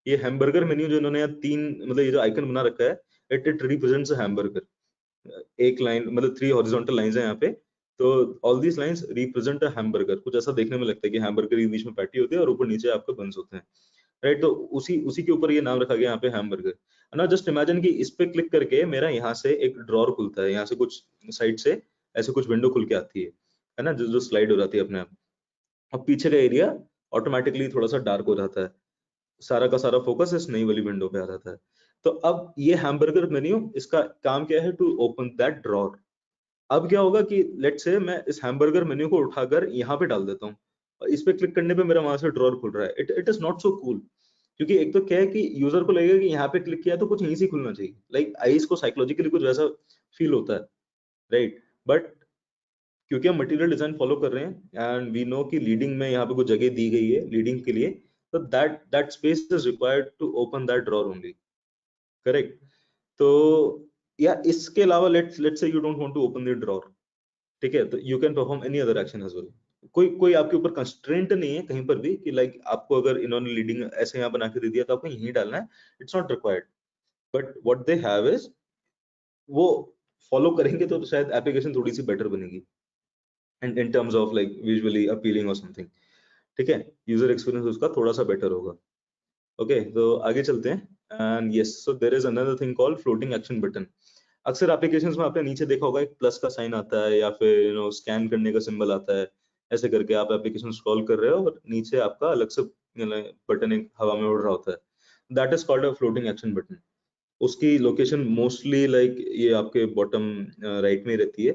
ये हैमबर्गर मेन्यू जो इन्होंने यहाँ 3 मतलब ये जो आइकन बना रखा है, इट रिप्रेजेंट्स अ हैमबर्गर। एक लाइन मतलब 3 हॉरिजॉन्टल लाइंस है यहाँ पे, तो all these lines represent a hamburger. कुछ ऐसा देखने में लगता है कि हैमबर्गर के बीच में पैटी होती है और ऊपर नीचे आपके बंस होते हैं, राइट। तो उसी उसी के ऊपर ये नाम रखा गया यहाँ पे हैमबर्गर। ना जस्ट इमेजिन कि इस पे क्लिक करके मेरा यहाँ से एक ड्रॉर खुलता है, यहाँ से कुछ साइड से ऐसे कुछ विंडो खुल के आती है ना, जो जो स्लाइड हो जाती है अपने आप। अब पीछे का एरिया ऑटोमेटिकली थोड़ा सा डार्क हो जाता है, सारा का सारा फोकस इस नई वाली विंडो पे आ जाता है। तो अब ये हैमबर्गर मेन्यू, इसका काम क्या है, टू ओपन दैट ड्रॉर। अब क्या होगा कि लेट से मैं इस हैमबर्गर मेन्यू को उठाकर यहाँ पे डाल देता हूँ, और इस पे क्लिक करने पे मेरा वहां से ड्रॉर खुल रहा है। It is not so cool, क्योंकि एक तो क्या है कि यूजर को लगेगा कि यहाँ पे क्लिक किया तो कुछ यहीं से खुलना चाहिए, लाइक आईज को साइकोलॉजिकली कुछ वैसा फील होता है, राइट। बट क्योंकि हम मटेरियल डिजाइन फॉलो कर रहे हैं एंड वी नो कि लीडिंग में यहाँ पे कुछ जगह दी गई है लीडिंग के लिए, तो that space is required to open that drawer only, correct. तो या इसके अलावा let's let's say you don't want to open the drawer, ठीक है, तो you can perform any other action as well. कोई कोई आपके ऊपर कंस्ट्रेंट नहीं है कहीं पर भी कि लाइक आपको अगर इन्होंने लीडिंग ऐसे यहाँ बना के दे दिया तो आपको यहीं डालना है, it's not required. But what they have is, वो फॉलो करेंगे तो शायद एप्लीकेशन थोड़ी सी बेटर बनेगी and in terms of like visually appealing और समथिंग, ठीक है, यूजर एक्सपीरियंस उसका थोड़ा सा बेटर होगा। ओके, तो आगे चलते हैं। And yes, so there is another thing called floating action button. अक्सर एप्लीकेशंस में आपने नीचे देखा होगा एक प्लस का साइन आता है या फिर स्कैन करने का सिंबल आता है, ऐसे करके आप एप्लीकेशन स्क्रॉल कर रहे हो और नीचे आपका अलग से बटन एक हवा में उड़ रहा होता है, that is called a floating action button. उसकी लोकेशन मोस्टली लाइक ये आपके बॉटम राइट में रहती है,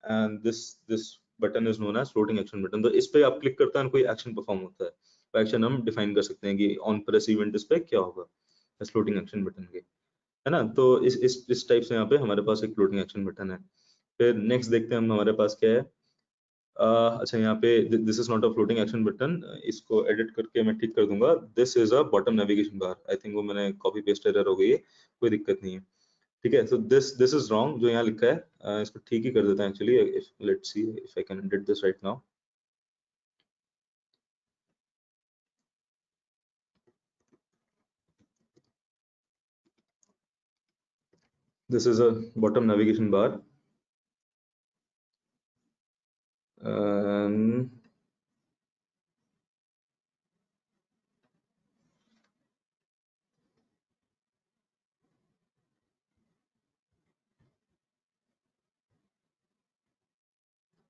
and this button is known as floating action button. तो इस पे आप क्लिक करते हैं कोई एक्शन परफॉर्म होता है, तो एक्शन हम डिफाइन कर सकते हैं कि ऑन प्रेस इवेंट इस पे क्या होगा, इस फ्लोटिंग एक्शन बटन के, है ना। तो इस टाइप से यहाँ पे हमारे पास एक फ्लोटिंग एक्शन बटन है। फिर नेक्स्ट देखते हैं हम हमारे पास क्या है। अच्छा, यहाँ पे this is not a floating action button, इसको एडिट करके मैं ठीक कर दूंगा। This is a bottom navigation bar, I think वो मैंने कॉपी पेस्ट एरर हो गई है, कोई दिक्कत नहीं है, ठीक है। सो दिस इज रॉन्ग जो यहाँ लिखा है, इसको ठीक ही कर देता है actually. If let's see if I can edit this right now. This is a bottom navigation bar. Um,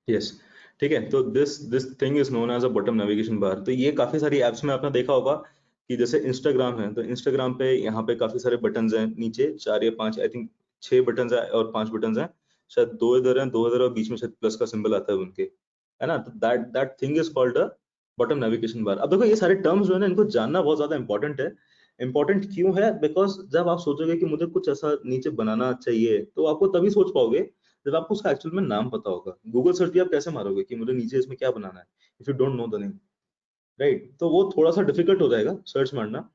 yes, ठीक है। तो this thing is known as a bottom navigation bar. तो ये काफी सारी एप्स में आपने देखा होगा कि जैसे इंस्टाग्राम है, तो इंस्टाग्राम पे यहाँ पे काफी सारे बटन्स हैं, नीचे 4 या 5 आई थिंक 6 बटन्स हैं और 5 बटन्स हैं, शायद 2 इधर हैं 2 इधर, और बीच में शायद प्लस का सिंबल आता है उनके, है ना। तो that thing is called a bottom navigation बार। अब देखो ये सारे टर्म्स जो है ना, इनको जानना बहुत ज्यादा इंपॉर्टेंट है। इंपॉर्टेंट क्यों है? बिकॉज जब आप सोचोगे कि मुझे कुछ ऐसा नीचे बनाना चाहिए, तो आपको तभी सोच पाओगे जब आपको उसका एक्चुअल में नाम पता होगा। गूगल सर्च भी आप कैसे मारोगे कि मुझे नीचे इसमें क्या बनाना है, if you don't know the name, right. तो वो थोड़ा सा डिफिकल्ट हो जाएगा सर्च मारना।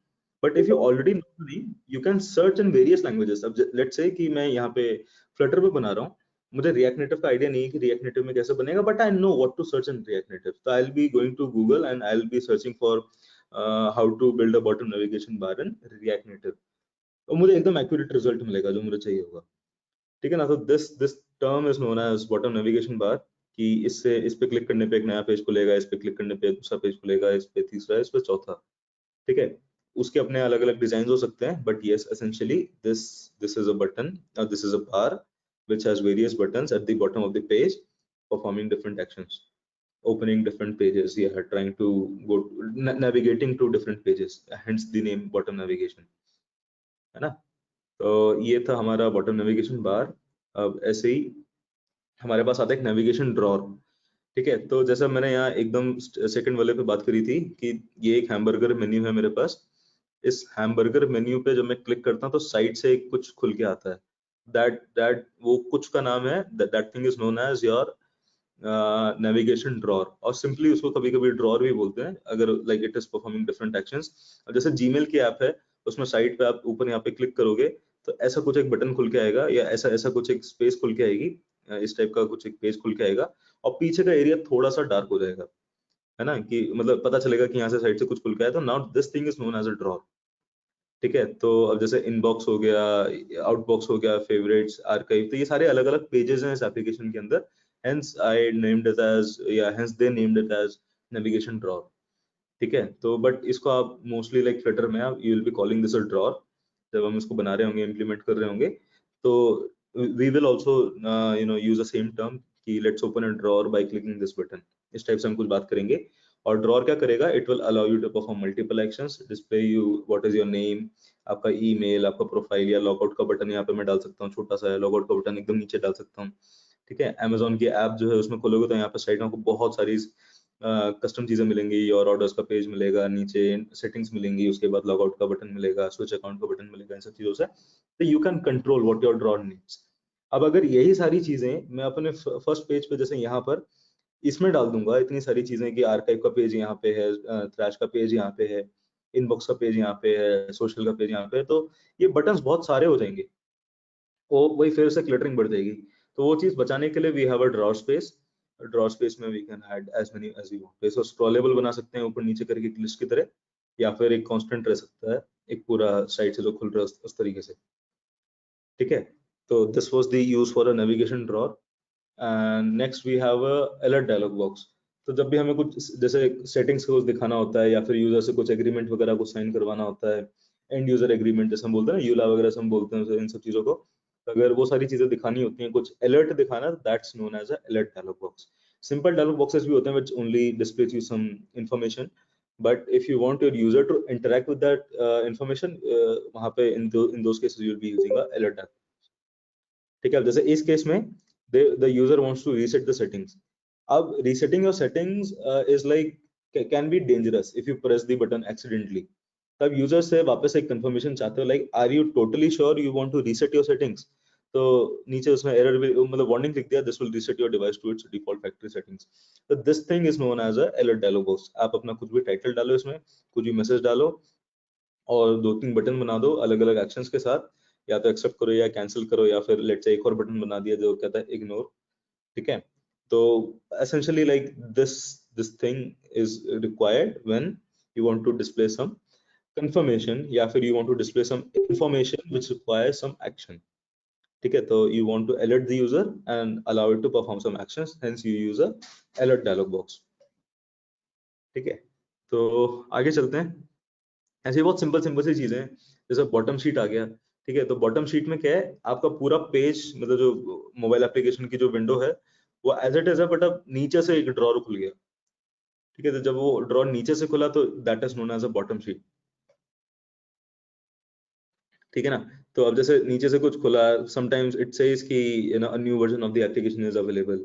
But if you already know the name, you can search in various languages. अब लेट्स से कि मैं यहाँ पे फ्लटर पे बना रहा हूँ, मुझे रिएक्ट नेटिव का आइडिया नहीं है कि रिएक्ट नेटिव में कैसे बनेगा, but I know what to search in React Native, तो I will be going to Google and I will be searching for how to build a bottom navigation bar in React Native, तो मुझे एकदम accurate result मिलेगा जो मुझे चाहिए होगा, ठीक है ना। तो this term is known as bottom navigation bar, कि इससे इस पे क्लिक करने पे एक नया पेज खुलेगा, इस पे क्लिक करने पे दूसरा पेज खुलेगा, इस पे तीसरा, इस पे चौथा, ठीक है। उसके अपने अलग अलग डिजाइन हो सकते हैं, but yes essentially this is a button, this is a bar which has various buttons at the bottom of the page performing different actions, opening different pages, yeah, trying to go navigating to different pages, hence the name bottom navigation, है ना। तो ये था हमारा bottom navigation बार। अब ऐसे ही हमारे पास आता है एक नेविगेशन ड्रॉर, ठीक है। तो जैसा मैंने यहाँ एकदम सेकंड वाले पे बात करी थी कि ये एक हैमबर्गर मेन्यू है मेरे पास, इस हैमबर्गर मेन्यू पे जब मैं क्लिक करता हूँ तो साइड से कुछ खुल के आता है, दैट वो कुछ का नाम है, that thing is known as your navigation drawer, और सिंपली उसको कभी कभी ड्रॉर भी बोलते हैं अगर like it is performing different actions. जैसे जीमेल की ऐप है, उसमें साइड पे आप ऊपर यहाँ पे क्लिक करोगे तो ऐसा कुछ एक बटन खुल के आएगा, या ऐसा ऐसा कुछ एक स्पेस खुल के आएगी, इस टाइप का कुछ एक पेज खुल के आएगा, और पीछे का एरिया थोड़ा सा डार्क हो जाएगा, है ना, कि मतलब पता चलेगा कि यहाँ से साइड से कुछ खुल के आया, तो now this thing is known as a drawer, ठीक है। तो अब जैसे इनबॉक्स हो गया, आउटबॉक्स हो गया, फेवरेट्स, आर्काइव, तो ये सारे अलग अलग पेजेस हैं इस एप्लीकेशन के अंदर, hence I named it as, yeah, hence they named it as navigation drawer, ठीक है। तो बट इसको आप मोस्टली लाइक फ्लटर में आप you will be calling this a drawer, जब हम इसको बना रहे होंगे, इम्प्लीमेंट कर रहे होंगे, तो we will also you know use the same term कि let's open a drawer by clicking this button, इस टाइप से हम कुछ बात करेंगे। और ड्रॉर क्या करेगा, it will allow you to perform multiple actions, display you what is your name, आपका ईमेल, आपका प्रोफाइल, या लॉगआउट का बटन यहाँ पे मैं डाल सकता हूँ, छोटा सा है, लॉगआउट का बटन एकदम नीचे डाल सकता हूँ, ठीक है। Amazon की ऐप जो है उसमें खोलोगे तो यहाँ पे साइड में आपको बहुत सारी कस्टम चीजें मिलेंगी, और ऑर्डर्स का पेज मिलेगा, नीचे सेटिंग्स मिलेंगी, उसके बाद लॉगआउट का बटन मिलेगा, स्विच अकाउंट का बटन मिलेगा, इन सब चीजों से तो you can control what your drawer needs. अब अगर यही सारी चीजें मैं अपने फर्स्ट पेज पे जैसे यहाँ पर इसमें डाल दूंगा, इतनी सारी चीजें कि आर्काइव का पेज यहाँ पे है, थ्रैश का पेज यहाँ पे है, इनबॉक्स का पेज यहाँ पे है, सोशल का पेज यहाँ पे है, तो ये बटन्स बहुत सारे हो जाएंगे, वो वही फिर से क्लटरिंग बढ़ जाएगी। तो वो चीज बचाने के लिए we have a drawer space में we can add as many as we want, तो इसको स्क्रॉलेबल बना सकते हैं ऊपर नीचे करके एक लिस्ट की तरह, या फिर एक कांस्टेंट रह सकता है, एक पूरा साइड से जो खुल रहा है उस तरीके से, ठीक है। तो this was the use for a navigation drawer. And next we have a alert dialog box. तो जब भी हमें कुछ जैसे सेटिंग्स को दिखाना होता है, या फिर यूजर से कुछ एग्रीमेंट वगैरह को साइन करवाना होता है, एंड यूजर एग्रीमेंट जैसे हम बोलते हैं ना, यूला वगैरह से हम बोलते हैं इन सब चीजों को, अगर वो सारी चीजें दिखानी होती हैं, कुछ अलर्ट दिखाना, that's known as a alert dialog box. Simple dialog boxes भी होते हैं which only displays you some information, but if you want your user to interact with that information, वहाँ पे in those cases you will be using a alert dialog, ठीक है। अब जैसे इस केस में the user wants to reset the settings, अब resetting your settings is like can be dangerous if you press the button accidentally, तब user से वापस एक कंफर्मेशन चाहते हो, like are you totally sure you want to reset your settings, तो नीचे उसमें एरर भी मतलब वार्निंग लिख दिया, this will reset your device to its default factory settings. तो this thing is known as a alert dialog box. आप अपना कुछ भी टाइटल डालो इसमें, कुछ भी मैसेज डालो, और दो तीन बटन बना दो अलग अलग एक्शंस के साथ, या तो एक्सेप्ट करो या कैंसिल करो, या फिर लेट्स से एक और बटन बना दिया जो कहता है इग्नोर, ठीक है। तो essentially like this thing is required when you want to display some confirmation, या फिर you want to display some information which requires some action, ठीक है। तो you want to alert the user and allow it to perform some actions, hence you use a alert dialog box, ठीक है। तो आगे चलते हैं। ऐसे ही बहुत सिंपल सिंपल सी चीजें हैं, जैसे बॉटम शीट आ गया, ठीक है। तो बॉटम शीट में क्या है, आपका पूरा पेज मतलब जो मोबाइल एप्लीकेशन की जो विंडो है वो एज इट इज है, बट अब नीचे से एक ड्रॉर खुल गया, ठीक है। तो जब वो ड्रॉर नीचे से खुला तो that is known as a bottom sheet, ठीक है ना। तो अब जैसे नीचे से कुछ खुला, समटाइम्स इट सेज कि you know a new version of the application is available,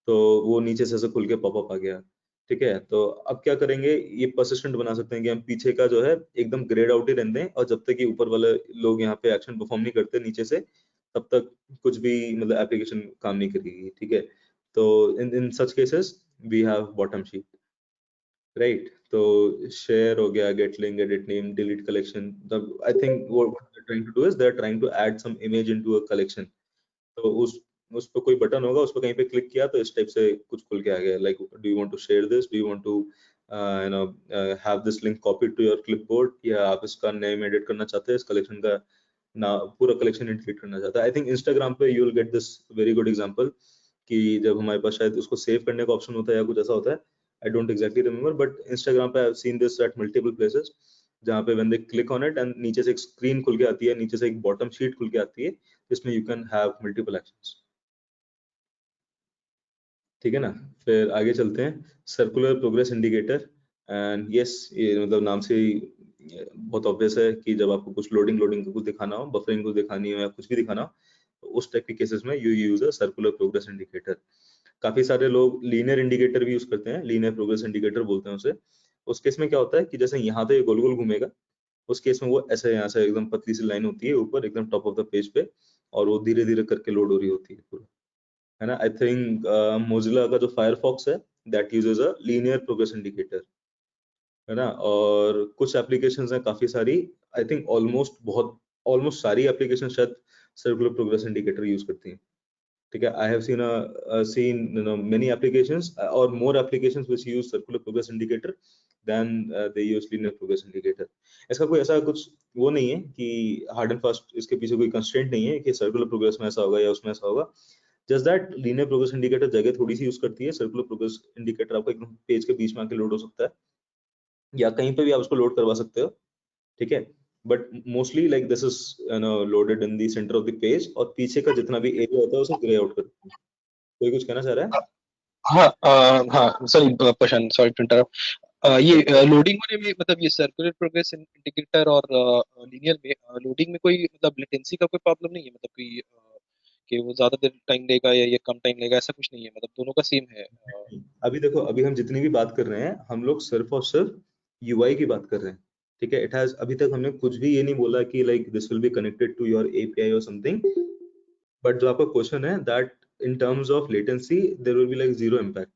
तो वो नीचे से ऐसे खुल के पॉपअप आ गया, ठीक है। तो अब क्या करेंगे, ये परसिस्टेंट बना सकते हैं कि हम पीछे का जो है एकदम ग्रेड आउट ही रहने दें, और जब तक कि ऊपर वाले लोग यहाँ पे एक्शन परफॉर्म नहीं करते नीचे से, तब तक कुछ भी मतलब एप्लीकेशन काम नहीं करेगी, ठीक है। तो in such cases we have bottom sheet, right. तो शेयर हो गया, get link, edit name, delete collection, I think what they trying to do is they are trying to add some image into a collection. तो उस पे कोई button होगा, उस पे कहीं पे क्लिक किया तो इस टाइप से कुछ खुल के आ गया, like do you want to share this, do you want to you know have this link copied to your clipboard, या आप इसका नेम एडिट करना चाहते हैं, इस कलेक्शन का ना पूरा कलेक्शन इंटीग्रेट करना चाहता है। आई थिंक इंस्टाग्राम पे you will get this very good example कि जब हमारे पास शायद उसको सेव करने का ऑप्शन होता है या कुछ ऐसा होता है, I don't exactly remember, but Instagram पे I have seen this at multiple places, जहाँ पे when they click on it and नीचे से एक स्क्रीन खुल के आती है, नीचे से एक बॉटम शीट खुल के आती है जिसमें you can have multiple actions. ठीक है ना। फिर आगे चलते हैं, circular progress indicator. And yes, ये मतलब नाम से ही बहुत ऑब्वियस है कि जब आपको कुछ लोडिंग का कुछ दिखाना हो, बफरिंग कुछ दिखानी हो या कुछ भी दिखाना हो, तो उस टाइप के केसेस में you use a circular progress indicator. काफी सारे लोग लीनियर इंडिकेटर भी यूज करते हैं, लीनियर प्रोग्रेस इंडिकेटर बोलते हैं उसे। उस केस में क्या होता है कि जैसे यहाँ पे गोल गोल घूमेगा, उस केस में वो ऐसे यहाँ से एकदम पतली सी लाइन होती है ऊपर एकदम टॉप ऑफ द पेज पे, और वो धीरे धीरे करके लोड हो रही होती है पूरा, है ना। आई थिंक मोजिला का जो फायरफॉक्स है that uses a linear progress indicator, है ना। और कुछ एप्लीकेशंस हैं काफी सारी, आई थिंक ऑलमोस्ट सारी एप्लीकेशन शायद सर्कुलर प्रोग्रेस इंडिकेटर यूज करती हैं। ठीक है, I have seen you know many applications और more applications which use circular progress indicator then they use linear progress indicator. इसका कोई ऐसा कुछ वो नहीं है कि हार्ड एंड फास्ट इसके पीछे कोई कंस्ट्रेंट नहीं है कि सर्कुलर प्रोग्रेस में ऐसा होगा या उसमें ऐसा होगा। Just that linear progress indicator जगह थोड़ी सी यूज करती है, सर्कुलर प्रोग्रेस इंडिकेटर आपको एकदम पेज के बीच में आके लोड हो सकता है, या कहीं पे भी आप उसको लोड करवा सकते हो। ठीक है, but mostly like this is you know loaded in the centre of the page, और पीछे का जितना भी एरिया होता है उसे ग्रे आउट करते हैं। कोई कुछ कहना चाह रहा है? हाँ हाँ sorry Prashant, sorry to interrupt. ये लोडिंग होने में मतलब ये सर्कुलर प्रोग्रेस इंडिकेटर और लीनियर में लोडिंग में कोई मतलब लेटेंसी का कोई प्रॉब्लम नहीं है, मतलब कोई कि वो ज्यादा देर टाइम लेगा या ये कम टाइम लेगा, ऐसा कुछ नहीं है, मतलब दोनों का सेम है। अभी देखो, अभी हम जितनी भी बात कर रहे हैं, हम लोग सिर्फ और सिर्फ यूआई की बात कर रहे हैं। ठीक है, इट हैज अभी तक हमने कुछ भी ये नहीं बोला कि like this will be connected to your API और समथिंग, बट जो आपका क्वेश्चन है that in terms of latency there will be like zero impact,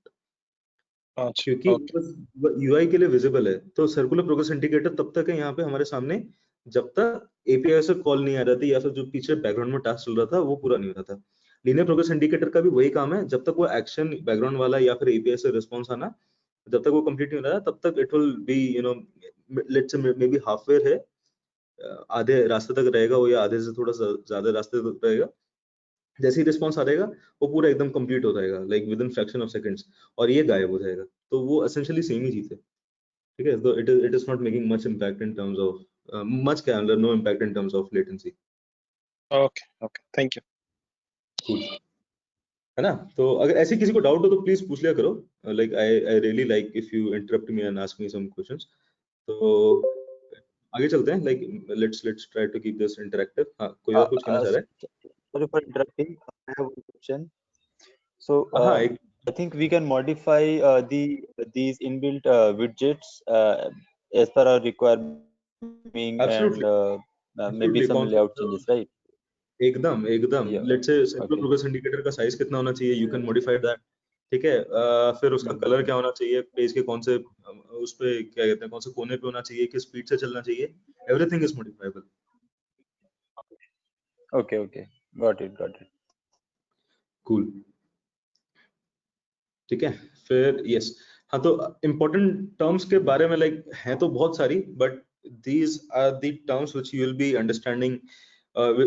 क्योंकि अच्छा ओके। यूआई के लिए विजिबल है। तो सर्कुलर प्रोग्रेस इंडिकेटर तब तक है यहाँ पे हमारे सामने जब तक एपीआई से कॉल नहीं आ रही या फिर जो पीछे बैकग्राउंड में टास्क चल रहा था वो पूरा नहीं हो रहा था। लीनियर प्रोग्रेस इंडिकेटर का भी वही काम है, जब तक वो एक्शन बैकग्राउंड वाला या फिर एपीआई से रिस्पॉन्स आना जब तक वो कंप्लीट नहीं हो रहा तब तक it will B you know let's say may be half way है, आधे रास्ते तक रहेगा वो, या आधे से थोड़ा सा ज्यादा रास्ते तक रहेगा। जैसे ही रिस्पॉन्स आ जाएगा वो पूरा एकदम कंप्लीट हो जाएगा like with in fraction of seconds, और ये गायब हो जाएगा। तो वो एसेंशियली सेम ही चीज है। ठीक है, तो it is not making much impact in terms of much क्या अंदर no impact in terms of latency. Okay okay thank you. Cool, है ना। तो अगर ऐसे किसी को डाउट हो तो प्लीज पूछ लिया करो, like I really like if you interrupt me and ask me some questions. तो आगे चलते हैं, like let's try to keep this interactive. हाँ, कोई और कुछ कहना चाह रहा Sorry for interrupting. I have one question. So है? हाँ, एक I think we can modify these inbuilt widgets as per our requirement and absolutely maybe absolutely some कौन layout सा changes, right? एकदम एकदम Yeah. Let's say circular Okay. Progress indicator का size कितना होना चाहिए, यू कैन मॉडिफाई दैट। ठीक है, फिर उसका कलर क्या होना चाहिए, पेज के कौन से उस पे क्या कहते हैं कौन से कोने पे होना चाहिए, किस स्पीड से चलना चाहिए, everything is modifiable. Okay. Okay. Got it. Got it. Cool, ठीक है। फिर यस, हाँ, तो इम्पोर्टेंट टर्म्स के बारे में लाइक हैं तो बहुत सारी, but these are the terms which you will be understanding,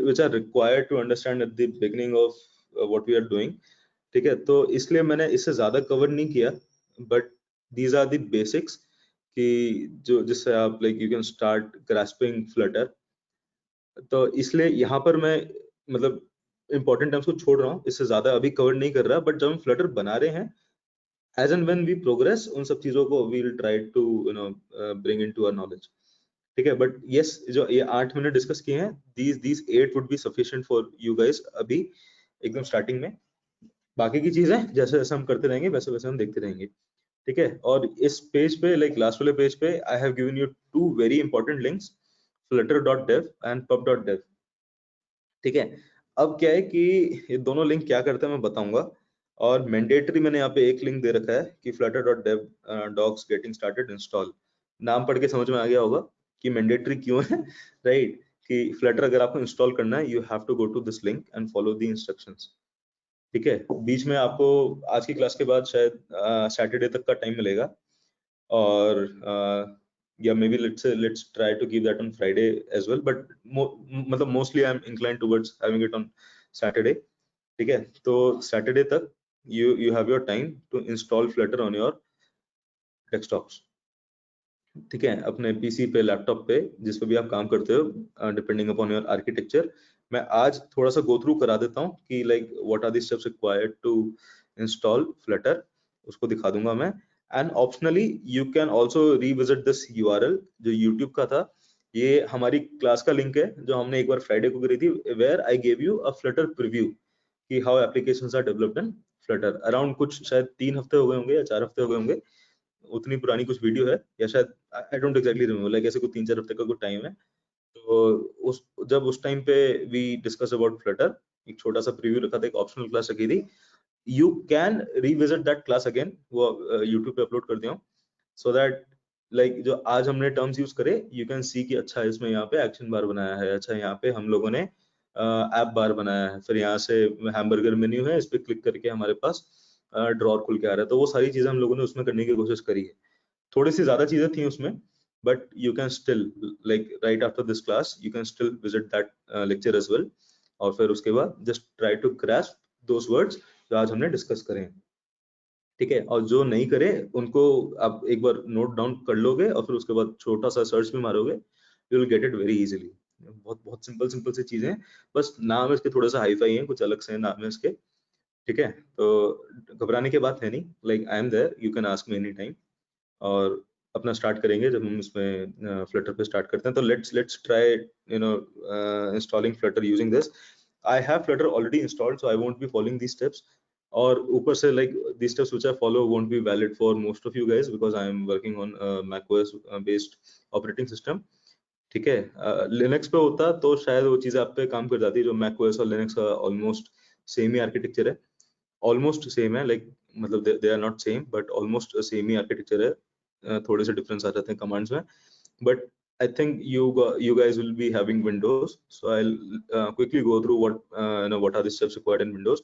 which are required to understand at the beginning of what we are doing। ठीक है, तो इसलिए मैंने इससे ज्यादा कवर नहीं किया, but these are the basics कि जो जिससे आप like you can start grasping Flutter. तो इसलिए यहाँ पर मैं मतलब इंपॉर्टेंट टर्म्स को छोड़ रहा हूँ, इससे ज्यादा अभी कवर नहीं कर रहा, बट जब हम फ्लटर बना रहे हैं as and when we progress उन सब चीजों को we will try to you know bring into our knowledge. ठीक है, बट यस, जो ये 8 मैंने डिस्कस किए हैं, these 8 would be sufficient for you guys अभी एकदम स्टार्टिंग में। बाकी की चीजें जैसे जैसे हम करते रहेंगे वैसे वैसे हम देखते रहेंगे। ठीक है, और इस पेज पे लाइक लास्ट वाले पेज पे I have given you 2 very important links, flutter.dev and pub.dev। ठीक है, अब क्या है कि ये दोनों लिंक क्या करते हैं मैं बताऊंगा, और मैंडेटरी मैंने यहाँ पे एक लिंक दे रखा है कि flutter.dev docs getting started install। नाम पढ़ के समझ में आ गया होगा कि मैंडेटरी क्यों है, राइट। कि फ्लटर अगर आपको इंस्टॉल करना है you have to go to this link and follow the instructions. ठीक है, बीच में आपको आज की क्लास के बाद शायद सैटरडे तक का टाइम मिलेगा, और yeah, maybe let's try to keep that on Friday as well, but मतलब mostly I'm inclined towards having it on Saturday. ठीक है, तो Saturday तक you have your time to install Flutter on your desktops. ठीक है, अपने PC पे, laptop पे, जिस पे भी आप काम करते हो, डिपेंडिंग अपॉन योर आर्किटेक्चर. मैं आज थोड़ा सा गो थ्रू करा देता हूँ कि like what are the steps required to install Flutter, उसको दिखा दूंगा मैं. And optionally you can also revisit this URL जो यूट्यूब का था. ये हमारी क्लास का लिंक है जो हमने एक बार फ्राइडे को करी थी, where I gave you a Flutter preview कि how applications are developed in Flutter. Around कुछ शायद 3 हफ्ते हो गए होंगे या 4 हफ्ते हो गए होंगे, उतनी पुरानी कुछ वीडियो है, या शायद आई डोंट एग्जैक्टली रिमेंबर, लाइक ऐसे कुछ 3-4 हफ्ते का कुछ टाइम है. तो उस टाइम पे वी डिस्कस अबाउट फ्लटर, एक छोटा सा प्रीव्यू रखा था, एक ऑप्शनल क्लास रखी थी. You can revisit that class again, वो यूट्यूब पे अपलोड कर दिया हूं, सो दैट लाइक जो आज हमने टर्म्स यूज करे, यू कैन सी कि अच्छा इसमें यहाँ पे एक्शन बार बनाया है, अच्छा यहाँ पे हम लोगों ने ऐप बार बनाया है, फिर यहाँ से हैमबर्गर मेन्यू है, इस पे क्लिक करके हमारे पास ड्रॉर खुल के आ रहा है. तो वो सारी चीजें हम लोगों ने उसमें करने की कोशिश करी है. थोड़ी सी ज्यादा चीजें थी उसमें, but you can still like write after this class you can still visit that lecture as well, और फिर उसके बाद just try to grasp those words जो आज हमने डिस्कस करे हैं. ठीक है, और जो नहीं करे उनको आप एक बार नोट डाउन कर लोगे और फिर उसके बाद छोटा सा सर्च भी मारोगे, you will get it very easily. बहुत बहुत सिंपल से चीजें हैं, बस नाम इसके थोड़ा सा हाई फाई है, कुछ अलग से नाम है इसके. ठीक है, तो घबराने की बात है नहीं, like I am there, you can ask me any time. और अपना स्टार्ट करेंगे जब हम इसमें फ्लटर पे स्टार्ट करते हैं. तो let's try installing Flutter using this. I have Flutter already installed, so I won't be following these steps. और ऊपर से like these steps which I follow won't be valid for most of you guys because I am working on macOS based operating system. ठीक है, Linux पे होता तो शायद वो चीज़ आप पे काम कर जाती, जो macOS और लिनक्स का ऑलमोस्ट सेम ही आर्किटेक्चर है, ऑलमोस्ट सेम है, लाइक मतलब they are not same but almost same ही आर्किटेक्चर है. थोड़े से डिफरेंस आ जाते हैं कमांड्स में, but I think you guys will be having Windows, so I'll quickly go through what are the steps required in Windows.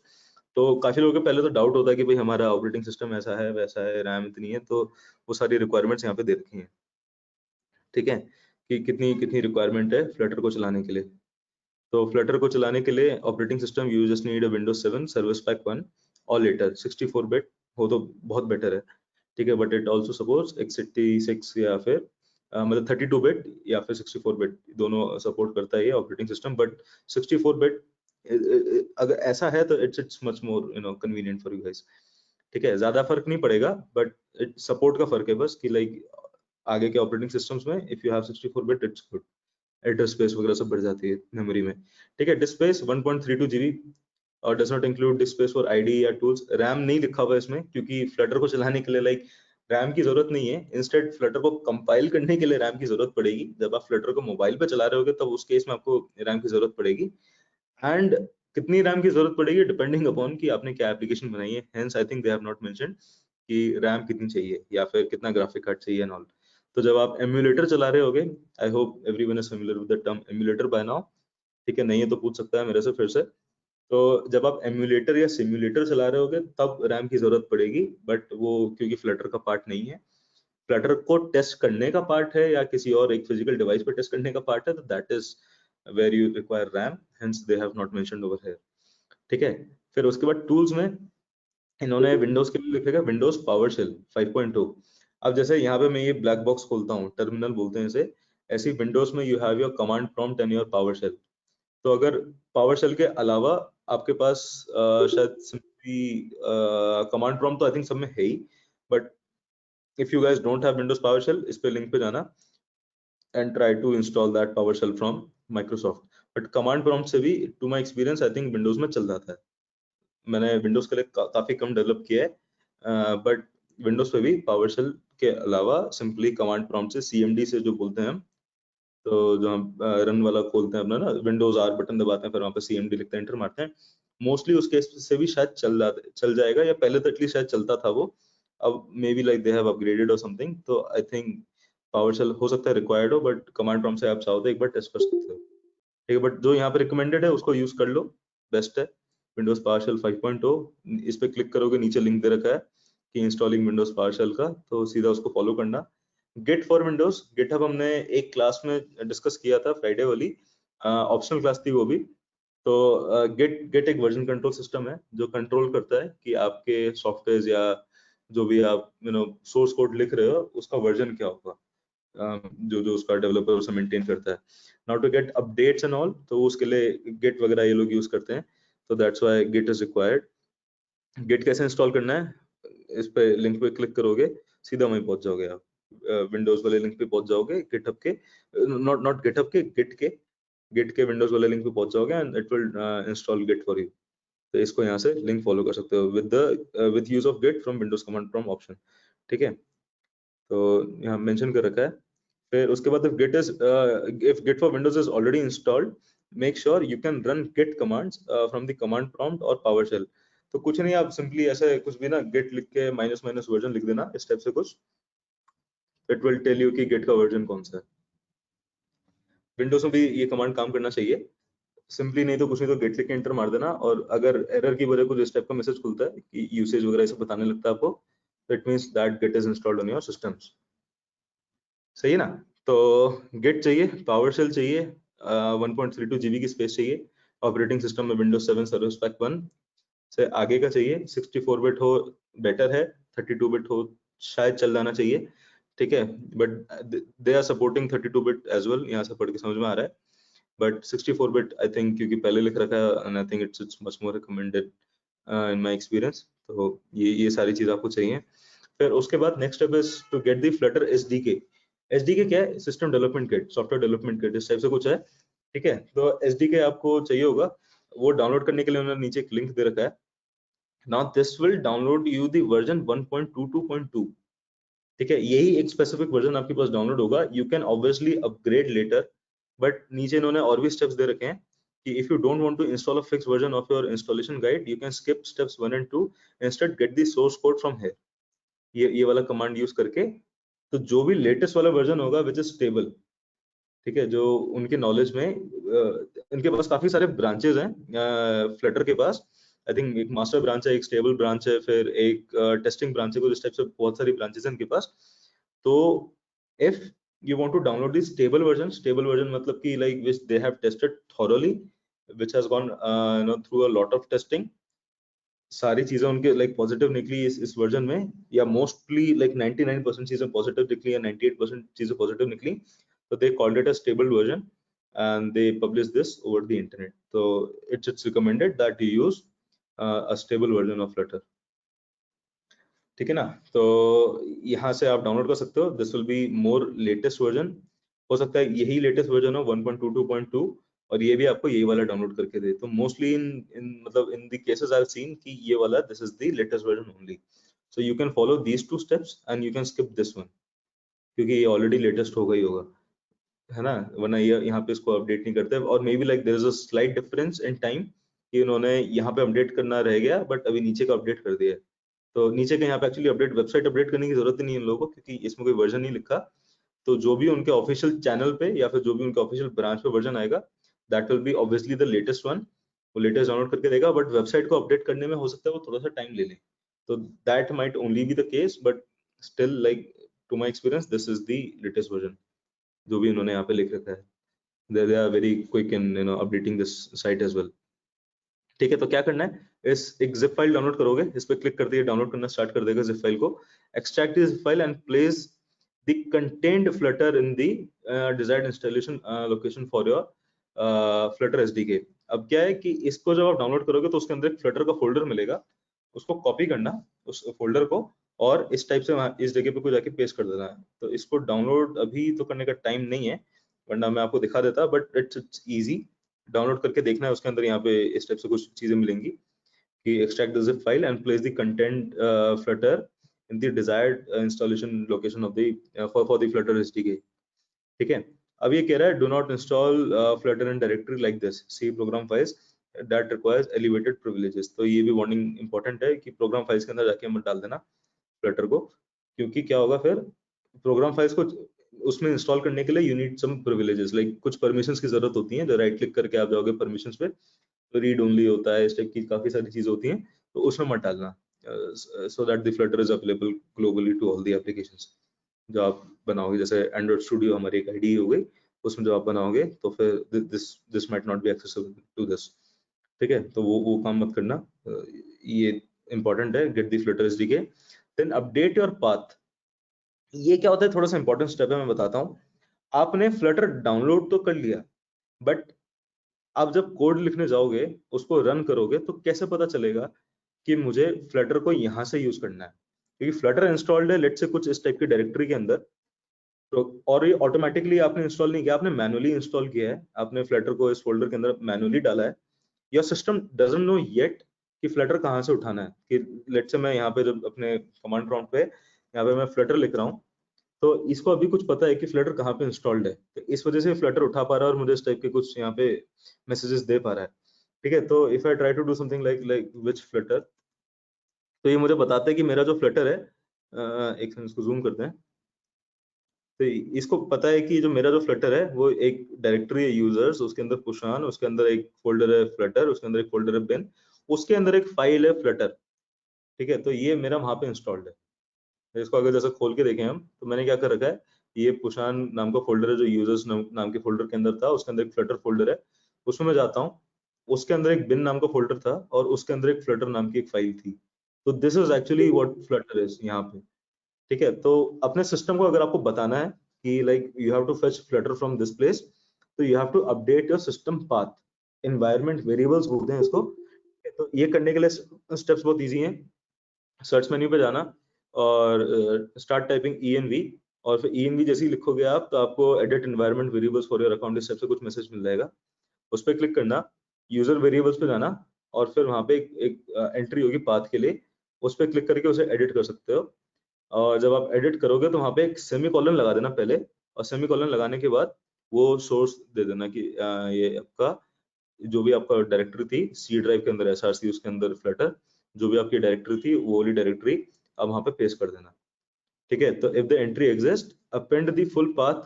तो काफी लोगों को पहले तो डाउट होता है कि भाई हमारा ऑपरेटिंग सिस्टम ऐसा है वैसा है, रैम इतनी है, तो वो सारी रिक्वायरमेंट्स यहाँ पे दे रखी हैं. ठीक है, कि कितनी कितनी रिक्वायरमेंट है फ्लटर को चलाने के लिए. तो फ्लटर को चलाने के लिए operating system you just need a Windows 7 service pack 1 और लेटर 64 बिट हो तो बहुत बेटर है. ठीक है, but it also supports x86 या फिर मतलब 32 बिट या फिर 64 बिट, दोनों सपोर्ट करता है ये ऑपरेटिंग सिस्टम. बट 64 बिट अगर ऐसा है तो it's much more convenient for you guys. ठीक है, ज्यादा फर्क नहीं पड़ेगा, बट इट सपोर्ट का फर्क है बस कि लाइक आगे के ऑपरेटिंग सिस्टम्स में if you have 64 bit it's good, address space वगैरह सब बढ़ जाती है मेमोरी में. ठीक है, डिस्क स्पेस 1.32 GB और does not include disc space for ID या टूल्स. रैम नहीं लिखा हुआ है इसमें क्योंकि फ्लटर को चलाने के लिए लाइक रैम की जरूरत नहीं है. इंस्टेड फ्लटर को कंपाइल करने के लिए रैम की जरूरत पड़ेगी. जब आप फ्लटर को मोबाइल पे चला रहे होगे तब उस केस में आपको रैम की जरूरत पड़ेगी. एंड कितनी रैम की जरूरत पड़ेगी डिपेंडिंग अपॉन कि आपने क्या एप्लीकेशन बनाई है. Hence I think they have not mentioned कि रैम कितनी चाहिए या फिर कितना ग्राफिक कार्ड चाहिए एंड ऑल. तो जब आप एमुलेटर चला रहे होगे, I hope everyone is familiar with the term emulator by now. ठीक है, नहीं है तो पूछ सकता है मेरे से फिर से. तो जब आप एमुलेटर या सिमुलेटर चला रहे होगे तब रैम की जरूरत पड़ेगी, बट वो क्योंकि फ्लटर का पार्ट नहीं है, फ्लटर को टेस्ट करने का पार्ट है या किसी और एक फिजिकल डिवाइस पे टेस्ट करने का पार्ट है, तो that is where you require RAM, hence they have not mentioned over here. ठीक है, फिर उसके बाद टूल्स में इन्होंने विंडोज के लिए लिखेगा विंडोज पावरशेल 5.2. अब जैसे यहाँ पे मैं ये ब्लैक बॉक्स खोलता हूँ, टर्मिनल बोलते हैं इसे, ऐसे विंडोज में you have your command prompt and your PowerShell. तो अगर पावरशेल के अलावा आपके पास शायद सिंपली कमांड प्रॉम्प्ट तो आई थिंक सब में है ही, but if you guys don't have Windows PowerShell, इस पे लिंक पे जाना and try to install that PowerShell from Microsoft. But command prompt से भी to my experience I think Windows में चल जाता है. मैंने विंडोज के लिए काफी कम डेवलप किया है, बट विंडोज पे भी पावरशेल के अलावा सिंपली कमांड प्रॉम्प्ट से CMD से जो बोलते हैं हम, तो जो हम रन वाला खोलते हैं अपना ना, विंडोज R बटन दबाते हैं, फिर वहाँ पे CMD लिखते हैं, एंटर मारते हैं, मोस्टली उस केस से भी शायद चल जाएगा, या पहले तो एटलीस्ट शायद चलता था वो. अब may be like they have upgraded और समथिंग, तो आई थिंक पावरशेल हो सकता है रिक्वायर्ड हो, बट कमांड प्रॉम्प्ट से आप चाहो तो एक बार टेस्ट कर सकते हो. ठीक है, बट जो यहाँ पे रिकमेंडेड है उसको यूज कर लो, बेस्ट है विंडोज पावरशेल 5.0. इस पे क्लिक करोगे, नीचे लिंक दे रखा है, कि इंस्टॉलिंग विंडोज पावरशेल का, तो सीधा उसको फॉलो करना। गिट फॉर विंडोज, गिटहब हमने एक क्लास में डिस्कस किया था, फ्राइडे वाली ऑप्शनल क्लास थी वो भी। तो गिट एक वर्जन कंट्रोल सिस्टम है जो कंट्रोल करता है कि आपके सॉफ्टवेयर या जो भी आप सोर्स कोड लिख रहे हो उसका वर्जन क्या होगा, जो जो उसका डेवलपर उसे मेंटेन करता है। Now to get updates and all, तो उसके लिए गिट वगैरह ये लोग यूज करते हैं, तो that's why Git is required. Git कैसे इंस्टॉल करना है, इस पे लिंक पे क्लिक करोगे सीधा वहीं पहुंच जाओगे आप, विंडोज वाले लिंक पे पहुंच जाओगे, गिटहब के नॉट गिटहब के गिट के विंडोज वाले लिंक पे पहुंच जाओगे and it will install Git for you. तो इसको यहाँ से लिंक फॉलो कर सकते हो with use of Git from Windows command prompt option, ठीक है। तो यहाँ मेंशन कर रखा है। फिर उसके बाद if git for windows is already installed, make sure you can run git commands from the command prompt or PowerShell। तो कुछ नहीं, आप सिंपली ऐसे कुछ भी ना git लिख के माइनस वर्जन लिख देना इस टाइप से कुछ, इट विल टेल यू कि git का वर्जन कौन सा है। विंडोज में भी ये कमांड काम करना चाहिए सिंपली, नहीं तो कुछ नहीं तो git लिख के एंटर मार देना, और अगर एरर की वजह कुछ इस टाइप का मैसेज खुलता है कि यूसेज वगैरह ऐसे बताने लगता है आपको, it means that git is installed on your systems। सही है ना। तो गिट चाहिए, पावरशेल चाहिए, 1.32 GB की स्पेस चाहिए, ऑपरेटिंग सिस्टम में विंडोज 7 सर्विस पैक 1 से आगे का चाहिए, 64 बिट हो बेटर है, 32 बिट हो शायद चल जाना चाहिए, ठीक है, but they are supporting 32 bit as well, यहाँ से पढ़ के समझ में आ रहा है, बट 64 बिट आई थिंक क्योंकि पहले लिख रखा है and I think it's much more recommended in my experience. तो ये सारी चीज आपको चाहिए। फिर उसके बाद next step is to get the Flutter SDK. SDK क्या है, system development kit, software development kit, इस टाइप से कुछ है, ठीक है। तो एसडीके आपको चाहिए होगा, वो डाउनलोड करने के लिए उन्होंने नीचे एक लिंक दे रखा है। Now this will download you the version 1.22.2, ठीक है, यही एक स्पेसिफिक वर्जन आपके पास डाउनलोड होगा। You can obviously upgrade later, but नीचे इन्होंने और भी स्टेप्स दे रखे हैं कि if you don't want to install a fix version of your installation guide, you can skip steps 1 and 2, instead get the source code from here. ये वाला कमांड यूज करके, तो जो भी लेटेस्ट वाला वर्जन होगा विच इज स्टेबल, ठीक है, जो उनके नॉलेज में इनके पास काफी सारे ब्रांचेस हैं फ्लटर के पास, आई थिंक एक मास्टर ब्रांच है, एक स्टेबल ब्रांच है, फिर एक टेस्टिंग ब्रांच है, कुछ इस टाइप से बहुत सारी ब्रांचेस हैं इनके पास। तो if you want to download the stable version मतलब कि like which they have tested thoroughly, which has gone through a lot of testing, सारी चीजें उनके लाइक पॉजिटिव निकली इस वर्जन में, या मोस्टली लाइक 99% चीजें पॉजिटिव निकली या 98% चीजें पॉजिटिव निकली, तो they called it a stable version and they publish this over the internet. तो it's recommended that you use a stable version of Flutter, ठीक है ना। तो यहाँ से आप डाउनलोड कर सकते हो, this will be more latest version, हो सकता है यही लेटेस्ट वर्जन हो 1.22.2, और ये भी आपको ये वाला डाउनलोड करके दे। तो मोस्टली इन मतलब in the cases I have seen कि ये वाला this is the latest version only, so you can follow these two steps and you can skip this one, क्योंकि ये ऑलरेडी लेटेस्ट होगा ही होगा, है ना, वरना ये यहाँ पे इसको अपडेट नहीं करते। और maybe like there is a slight difference in time कि उन्होंने यहाँ पे अपडेट करना रह गया बट अभी नीचे का अपडेट कर दिया है। तो नीचे के यहाँ पे एक्चुअली अपडेट वेबसाइट अपडेट करने की जरूरत ही नहीं है इन लोगों को, क्योंकि इसमें कोई वर्जन नहीं लिखा। तो जो भी उनके ऑफिशियल चैनल पे या फिर जो भी उनके ऑफिशियल ब्रांच पे वर्जन आएगा, that will B obviously the latest one, वो लेटेस्ट डाउनलोड करके देगा, बट वेबसाइट को अपडेट करने में हो सकता है वो थोड़ा सा टाइम ले ले। तो that might only be the case, but still like to my experience this is the latest version जो भी उन्होंने यहाँ पे लिख रखा है। they are very quick in updating this site as well, ठीक है। तो क्या करना है, एक zip फाइल डाउनलोड करोगे, इस पे क्लिक कर दिए, डाउनलोड करना स्टार्ट कर देगा zip फाइल को। Extract this file and place the content Flutter in the desired installation location for your Flutter SDK. अब क्या है कि इसको जब आप डाउनलोड करोगे तो उसके अंदर एक फ्लटर का फोल्डर मिलेगा, उसको कॉपी करना उस फोल्डर को, और इस टाइप से इस जगह पे को जाके पेस्ट कर देना है। तो इसको डाउनलोड अभी तो करने का टाइम नहीं है, वरना मैं आपको दिखा देता, बट इट्स इजी, डाउनलोड करके देखना है। उसके अंदर यहाँ पे इस टाइप से कुछ चीजें मिलेंगी कि extract the zip file and place the content Flutter in the desired installation location of the for the Flutter SDK, ठीक है। अब ये कह रहा है do not install Flutter in directory like this, C program files that requires elevated privileges. तो ये भी वार्निंग इंपॉर्टेंट है कि प्रोग्राम फाइल्स के अंदर जाके मत डाल देना फ्लटर को, क्योंकि क्या होगा फिर प्रोग्राम फाइल्स को उसमें इंस्टॉल करने के लिए you need some privileges, like कुछ परमिशंस की जरूरत होती है। जो राइट क्लिक करके आप जाओगे परमिशंस पे, तो रीड ओनली होता है, इस टाइप की काफी सारी चीजें होती हैं, तो उसमें मत डालना। so that the Flutter is available globally to all the applications जो आप बनाओगे, जैसे Android Studio हमारी एक IDE हो गई, उसमें जब आप बनाओगे तो फिर this might not be accessible to this, ठीक है, तो वो काम मत करना, ये important है, get the Flutter SDK, then update your path। ये क्या होता है, थोड़ा सा इंपॉर्टेंट स्टेप है, मैं बताता हूँ। आपने Flutter डाउनलोड तो कर लिया, बट आप जब कोड लिखने जाओगे, उसको रन करोगे, तो कैसे पता चलेगा कि मुझे Flutter को यहाँ से यूज करना है, क्योंकि Flutter इंस्टॉल्ड है लेट से कुछ इस टाइप की डायरेक्टरी के अंदर, तो और ये ऑटोमेटिकली आपने इंस्टॉल नहीं किया, आपने मैनुअली इंस्टॉल किया है, आपने Flutter को इस फोल्डर के अंदर मैनुअली डाला है। Your system doesn't know yet कि Flutter कहाँ से उठाना है, कि लेट से मैं यहाँ पे जब अपने कमांड प्रॉम्प्ट पे यहाँ पे मैं Flutter लिख रहा हूँ, तो इसको अभी कुछ पता है कि Flutter कहाँ पे इंस्टॉल्ड है, तो इस वजह से Flutter उठा पा रहा है और मुझे इस टाइप के कुछ यहाँ पे मैसेजेस दे पा रहा है, ठीक है। तो if I try to do something like which Flutter, तो ये मुझे बताता है कि मेरा जो Flutter है, एक सेकंड इसको जूम करते हैं, तो इसको पता है कि जो मेरा जो Flutter है वो एक डायरेक्टरी है यूजर्स, उसके अंदर पुशान, उसके अंदर एक फोल्डर है Flutter, उसके अंदर एक फोल्डर है bin, उसके अंदर एक फाइल है Flutter, ठीक है। तो ये मेरा वहां पे इंस्टॉल्ड है। इसको अगर जैसे खोल के देखें हम, तो मैंने क्या कर रखा है, ये पुशान नाम का फोल्डर है जो यूजर्स नाम के फोल्डर के अंदर था, उसके अंदर एक Flutter फोल्डर है, उसमें मैं जाता हूँ, उसके अंदर एक bin नाम का फोल्डर था और उसके अंदर एक Flutter नाम की एक फाइल थी। तो this is actually what Flutter is यहाँ पे, ठीक है। तो अपने सिस्टम को अगर आपको बताना है कि like you have to fetch Flutter from this place, तो you have to update your system path, environment variables बोलते हैं इसको। तो ये करने के लिए स्टेप्स बहुत इजी हैं, सर्च मेन्यू पे जाना और स्टार्ट टाइपिंग env, और फिर env जैसे ही लिखोगे आप, तो आपको edit environment variables for your account इस टाइप से कुछ मैसेज मिल जाएगा, उस पर क्लिक करना, यूजर वेरिएबल्स पे जाना और फिर वहां पे एक एंट्री होगी पाथ के लिए, उस पर क्लिक करके उसे एडिट कर सकते हो। और जब आप एडिट करोगे तो वहां पे एक सेमीकोलन लगा देना पहले, और सेमीकोलन लगाने के बाद वो सोर्स दे देना कि ये आपका जो भी आपका डायरेक्टरी थी सी ड्राइव के अंदर src, उसके अंदर Flutter, जो भी आपकी डायरेक्टरी थी वो वाली डायरेक्टरी अब वहां पे पेस्ट कर देना, ठीक है। तो if the entry exist, append the full path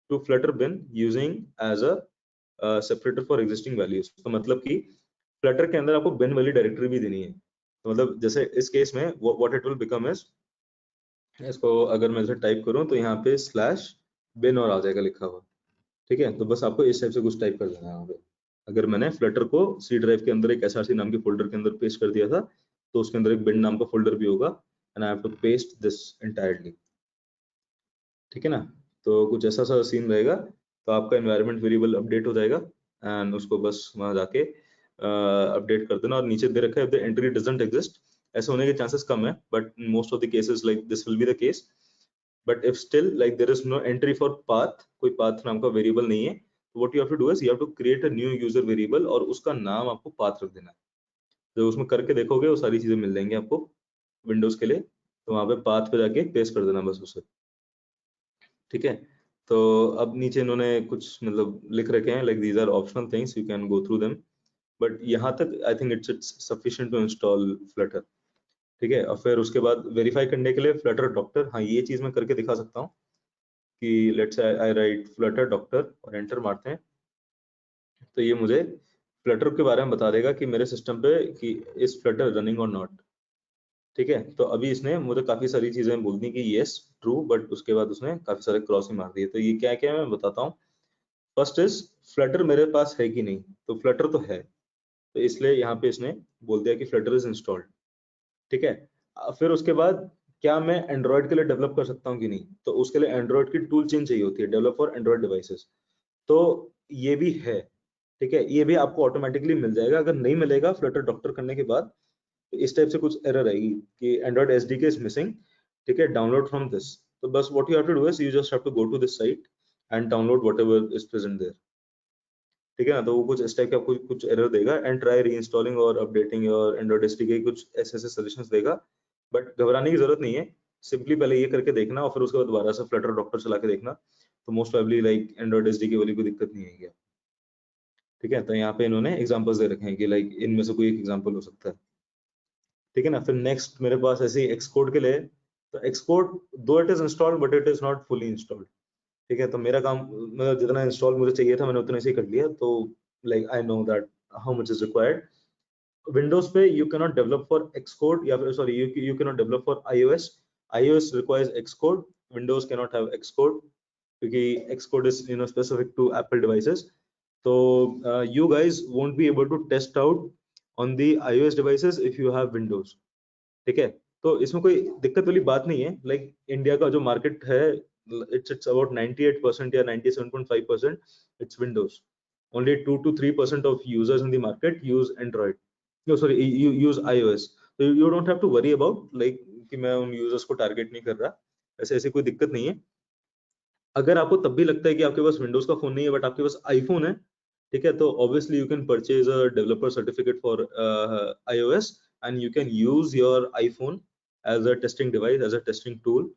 to Flutter bin using as a separator for existing values. तो मतलब कि Flutter के अंदर आपको bin वाली डायरेक्टरी भी देनी है, तो मतलब जैसे इस केस में what it will become is, इसको अगर मैं इसे टाइप करूं तो यहाँ पे /bin और आ जाएगा लिखा हुआ, ठीक है। तो बस आपको इस टाइप से कुछ टाइप कर देना है यहाँ पे। अगर मैंने Flutter को सी ड्राइव के अंदर एक src नाम के फोल्डर के अंदर पेस्ट कर दिया था, तो उसके अंदर एक bin नाम का फोल्डर भी होगा, and I have to paste this entirely, ठीक है ना। तो कुछ ऐसा सा सीन रहेगा, तो आपका एनवायरनमेंट वेरिएबल अपडेट हो जाएगा, एंड उसको बस वहां जाके अपडेट कर देना। और नीचे दे रखा है द एंट्री डजंट एग्जिस्ट, ऐसे होने के चांसेस कम है, but most of the cases like this will be the case. But if still like there is no entry for path, कोई पाथ नाम का वेरिएबल नहीं है, तो what you have to do is you have to create a new user variable, और उसका नाम आपको पाथ रख देना है। जब उसमें करके देखोगे वो सारी चीजें मिल जाएंगी आपको विंडोज के लिए, तो वहां पे पाथ पे जाके पेस्ट कर देना बस उसे, ठीक है। तो अब नीचे इन्होंने कुछ मतलब लिख रखे हैं like these are optional things, you can go through them, but यहाँ तक I think it's sufficient to install Flutter, ठीक है। और फिर उसके बाद वेरीफाई करने के लिए Flutter डॉक्टर, हाँ ये चीज मैं करके दिखा सकता हूँ कि let's I right Flutter doctor और एंटर मारते हैं, तो ये मुझे Flutter के बारे में बता देगा कि मेरे सिस्टम पे कि इज Flutter रनिंग और नॉट, ठीक है। तो अभी इसने मुझे काफी सारी चीजें बोल दी कि यस ट्रू, बट उसके बाद उसने काफी सारे क्रॉस ही मार दिए। तो ये क्या क्या है मैं बताता हूँ। फर्स्ट इज Flutter मेरे पास है कि नहीं, तो Flutter तो है, तो इसलिए यहाँ पे इसने बोल दिया कि Flutter इज इंस्टॉल्ड, ठीक है। फिर उसके बाद क्या मैं एंड्रॉइड के लिए डेवलप कर सकता हूँ कि नहीं, तो उसके लिए एंड्रॉइड की टूल चेन चाहिए होती है, डेवलप फॉर एंड्रॉइड डिवाइसेस, तो ये भी है, ठीक है। ये भी आपको ऑटोमेटिकली मिल जाएगा। अगर नहीं मिलेगा Flutter डॉक्टर करने के बाद, तो इस टाइप से कुछ एरर आएगी कि एंड्रॉइड एसडीके इज मिसिंग, ठीक है, डाउनलोड फ्रॉम दिस। तो बस what you have to do is you just have to go to this site and download whatever is present there, ठीक है ना। तो वो कुछ इस टाइप का कुछ एरर देगा, एंड ट्राई रीइंस्टॉलिंग और अपडेटिंग योर एंड्रॉइड एसडीके, कुछ ऐसे ऐसे सजेशंस देगा, बट घबराने की जरूरत नहीं है। सिंपली पहले ये करके देखना और फिर उसके बाद दोबारा से Flutter डॉक्टर चला के देखना, तो most probably like Android SDK वाली कोई दिक्कत नहीं आएगी, ठीक है। तो यहाँ पे इन्होंने एग्जांपल्स दे रखे हैं कि लाइक इनमें से कोई एक एग्जांपल हो सकता है, ठीक है ना। फिर नेक्स्ट मेरे पास ऐसे ही Xcode के लिए, तो Xcode दो it is installed but it is not fully installed, ठीक है। तो मेरा काम मतलब जितना इंस्टॉल मुझे चाहिए था मैंने उतना से ही कर लिया, तो like I know that how much is required. Windows पे you can not develop for Xcode या फिर sorry you can not develop for iOS. iOS requires Xcode. Windows cannot have Xcode क्योंकि Xcode is specific to Apple devices. So you guys won't be able to test out on the iOS devices if you have Windows. ठीक है, तो इसमें कोई दिक्कत वाली बात नहीं है. लाइक इंडिया का जो मार्केट है it's about 98% या 97.5% it's Windows. Only 2 to 3% of users in the market use Android. No, sorry, you use iOS. So you don't have to worry about like कि मैं उन users को target नहीं कर रहा. ऐसे कोई दिक्कत नहीं है. अगर आपको तब भी लगता है कि आपके पास Windows का फोन नहीं है बट आपके पास iPhone है, ठीक है, तो obviously you can purchase a developer certificate for iOS and you can use your iPhone as a testing device, as a testing tool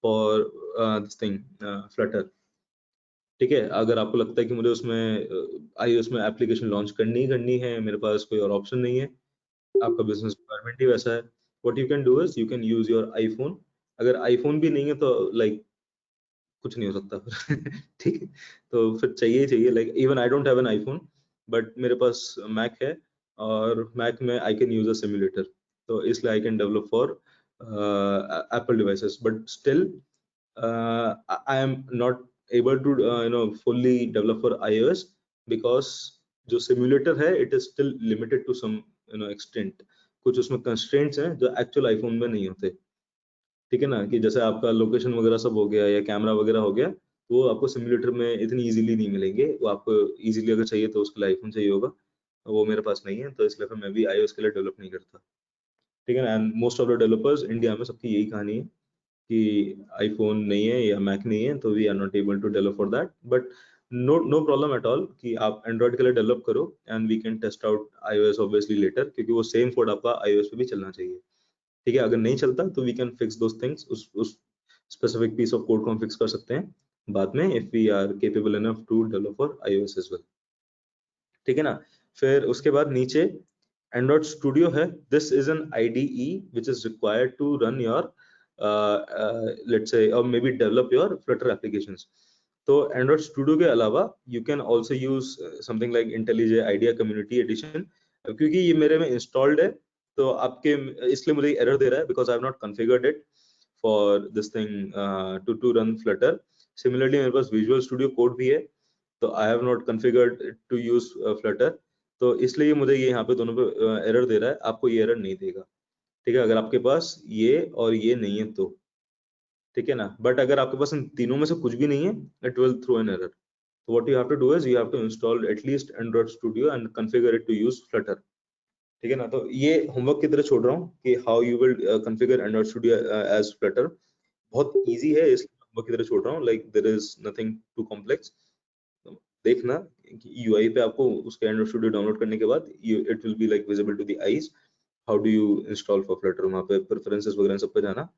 for this thing Flutter. ठीक है, अगर आपको लगता है कि मुझे उसमें iOS में एप्लीकेशन लॉन्च करनी है, मेरे पास कोई और ऑप्शन नहीं है, आपका बिजनेस रिक्वायरमेंट ही वैसा है, what you can do is you can use your iPhone. अगर आईफोन भी नहीं है तो लाइक कुछ नहीं हो सकता. ठीक है, तो फिर चाहिए like even I don't have an iPhone but मेरे पास मैक है और मैक में I can use a simulator, तो इसलिए I can develop for Apple devices but still I am not able to fully develop for iOS because जो simulator है it is still limited to some extent. कुछ उसमें constraints हैं जो actual iPhone में नहीं होते. ठीक है ना, कि जैसे आपका लोकेशन वगैरह सब हो गया या कैमरा वगैरह हो गया, वो आपको सिमुलेटर में इतनी इजीली नहीं मिलेंगे. वो आपको इजीली अगर चाहिए तो उसके लिए आईफोन चाहिए होगा, वो मेरे पास नहीं है, तो इसलिए फिर मैं भी iOS के लिए डेवलप नहीं करता. ठीक है ना, and most of the developers India में सबकी यही कहानी है कि आईफोन नहीं है या मैक नहीं है, तो we are not able to develop for that. But no problem at all कि आप एंड्रॉइड के लिए डेवलप करो and we can test out iOS obviously later, क्योंकि वो सेम कोड आपका iOS पे भी चलना चाहिए. ठीक है, अगर नहीं चलता तो we can fix those things, उस स्पेसिफिक पीस ऑफ कोड को हम फिक्स कर सकते हैं बाद में if we are capable enough to develop for iOS as well. ठीक है ना, फिर उसके बाद नीचे एंड्रॉइड स्टूडियो है. This is an IDE which is required to run your let's say or maybe develop your Flutter applications. तो Android studio के अलावा you can also use something like IntelliJ IDEA community addition. क्योंकि ये मेरे में installed है तो आपके इसलिए मुझे एरर दे रहा है because I have not configured it for this thing to run Flutter. Similarly मेरे पास विजुअल स्टूडियो कोड भी है, तो I have not configured to use Flutter, तो इसलिए मुझे ये यहाँ पे दोनों पे एरर दे रहा है. आपको ये एरर नहीं देगा. ठीक है, अगर आपके पास ये और ये नहीं है तो ठीक है ना, बट अगर आपके पास इन तीनों में से कुछ भी नहीं है it will throw an error. तो what you have to do is you have to install at least Android Studio and configure it to use Flutter. ठीक है ना, तो ये होमवर्क की तरह छोड़ रहा हूँ कि how you will configure Android studio as Flutter. बहुत इजी है, इसलिए होमवर्क की तरह छोड़ रहा हूँ. Like there is nothing too complex. देखना यूआई पे आपको उसके एंड्रॉइड स्टूडियो डाउनलोड करने के बाद it will be like visible to the eyes how do you install for Flutter. वहाँ पे प्रेफरेंसेस वगैरह सब पे जाना,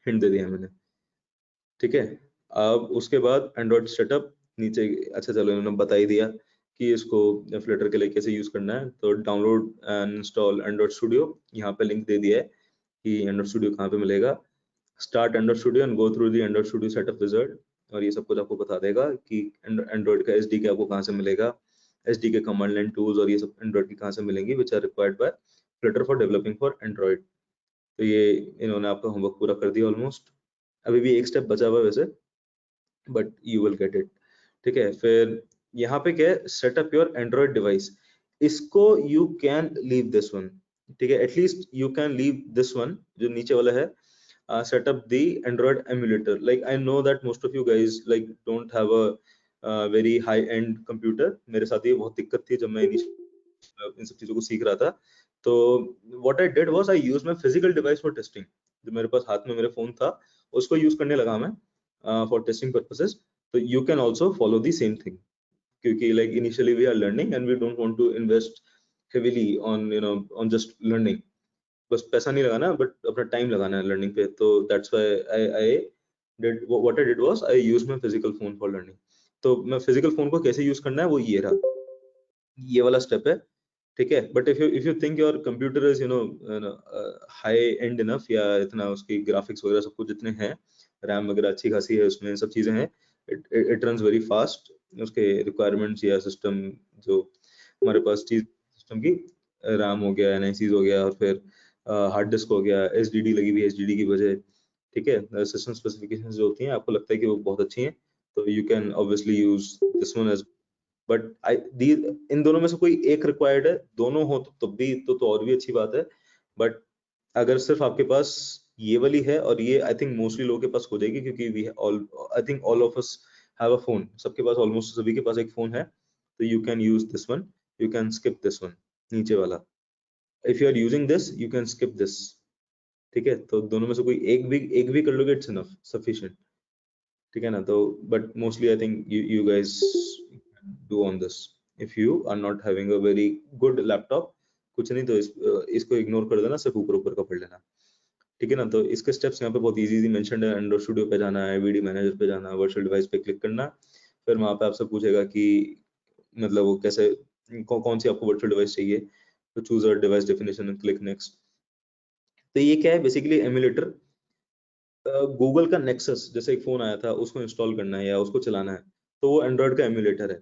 हिंट दे दिया मैंने. ठीक है, अब उसके बाद एंड्रॉइड सेटअप नीचे. अच्छा चलो, इन्होंने बता ही दिया कि इसको फ्लटर के लिए कैसे यूज करना है. तो download and install Android studio, यहाँ पे लिंक दे दिया है कि एंड्रॉइड स्टूडियो कहाँ पे मिलेगा. Start Android Studio and go through the Android studio setup wizard, और ये सब कुछ आपको बता देगा कि एंड्रॉइड का SDK आपको कहाँ से मिलेगा, SDK कमांड लाइन टूल्स और ये सब एंड्रॉइड की कहाँ से मिलेंगी which are required by Flutter for developing for Android. तो ये इन्होंने आपका होमवर्क पूरा कर दिया ऑलमोस्ट. अभी भी एक स्टेप बचा हुआ है वैसे, but you will get it. ठीक है, फिर यहाँ पे क्या है, सेटअप योर एंड्रॉइड डिवाइस. इसको you can leave this one. ठीक है, at least you can leave this one जो नीचे वाला है, set up the Android emulator. Like I know that most of you guys like don't have a very high end computer. मेरे साथ ये बहुत दिक्कत थी जब मैं इन सब चीजों को सीख रहा था. तो what I did was I used my physical device for testing. जो मेरे पास हाथ में मेरे फोन था उसको यूज करने लगा मैं for testing purposes. तो you can also follow the same thing, क्योंकि like initially we are learning and we don't want to invest heavily on on just learning. बस पैसा नहीं लगाना बट अपना टाइम लगाना है लर्निंग पे. तो that's why I did what I did was I used my physical phone for learning. तो मैं फिजिकल फोन को कैसे यूज करना है वो ये रहा, ये वाला स्टेप है. ठीक है, but if you think your computer is high and enough, या इतना उसकी ग्राफिक्स वगैरह सब कुछ जितने हैं, रैम वगैरह अच्छी खासी है उसमें, सब चीजें हैं, इट रन्स वेरी फास्ट. उसके रिक्वायरमेंट्स या सिस्टम जो हमारे पास चीज सिस्टम की रैम हो गया, NICs हो गया, और फिर हार्ड डिस्क हो गया, SSD लगी हुई है, SSD की वजह, ठीक है, सिस्टम स्पेसिफिकेशंस जो होती हैं आपको लगता है कि वो बहुत अच्छी हैं, तो you can obviously use this one as, but इन दोनों में से कोई एक रिक्वायर्ड है, दोनों हो तो तब भी तो और भी अच्छी बात है, बट अगर सिर्फ आपके पास ये वाली है, और ये आई थिंक मोस्टली लोगों के पास हो जाएगी, क्योंकि we all, I think all of us have a phone, सबके पास, ऑलमोस्ट सभी के पास एक फोन है, तो you can use this one, you can skip this one, नीचे वाला, if you are using this you can skip this, ठीक है, तो दोनों में से कोई एक भी कर लोगे, इट्स इनफ, सफिशिएंट, ठीक है ना, तो but mostly I think you guys do on this, if you are not having a very good laptop, कुछ नहीं तो इसको इग्नोर कर देना, सिर्फ ऊपर ऊपर का पढ़ लेना, ठीक है ना, तो इसके स्टेप्स यहाँ पे बहुत इजी मेंशन्ड है, एंड्रॉइड स्टूडियो पे जाना है, वीडियो मैनेजर पे जाना है, वर्चुअल डिवाइस पे क्लिक करना, फिर वहाँ पे आपसे पूछेगा कि मतलब वो कैसे कौन सी आपको वर्चुअल डिवाइस चाहिए, तो choose a device definition and click next. तो ये क्या है, बेसिकली एमुलेटर, गूगल का नेक्सस जैसे एक फोन आया था, उसको इंस्टॉल करना है या उसको चलाना है, तो वो एंड्रॉइड का एमुलेटर है,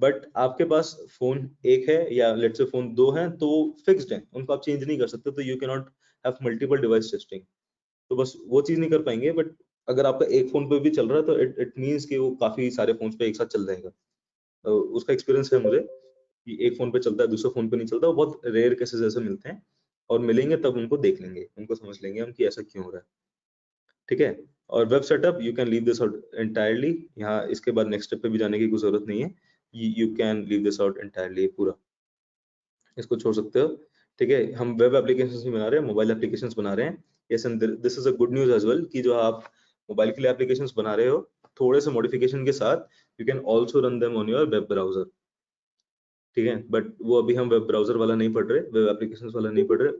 बट आपके पास फोन एक है या लेट्स से फोन दो हैं, तो फिक्स्ड है, उनको आप चेंज नहीं कर सकते, तो you can not have multiple device testing, तो बस वो चीज नहीं कर पाएंगे, बट अगर आपका एक फोन पे भी चल रहा है तो इट मींस कि वो काफी सारे फोन पे एक साथ चल जाएगा, तो उसका एक्सपीरियंस है मुझे कि एक फोन पे चलता है, दूसरे फोन पे नहीं चलता, वो बहुत रेयर केसेस ऐसे मिलते हैं, और मिलेंगे तब उनको देख लेंगे, उनको समझ लेंगे हम कि ऐसा क्यों हो रहा है, ठीक है। और web setup you can leave this out entirely, यहाँ इसके बाद नेक्स्ट स्टेप पे भी जाने की कोई जरूरत नहीं है, you can leave this out entirely, पूरा इसको छोड़ सकते हो, ठीक है। हम वेब एप्लीकेशंस नहीं बना रहे हैं, मोबाइल एप्लीकेशंस बना रहे हैं, yes, and this is a good news as well, कि जो आप मोबाइल के लिए एप्लीकेशंस बना रहे हो, थोड़े से मॉडिफिकेशन के साथ you can also run them on your web browser, ठीक है, बट वो अभी हम वेब ब्राउजर वाला नहीं पढ़ रहे, वेब एप्लीकेशंस वाला नहीं पढ़ रहे,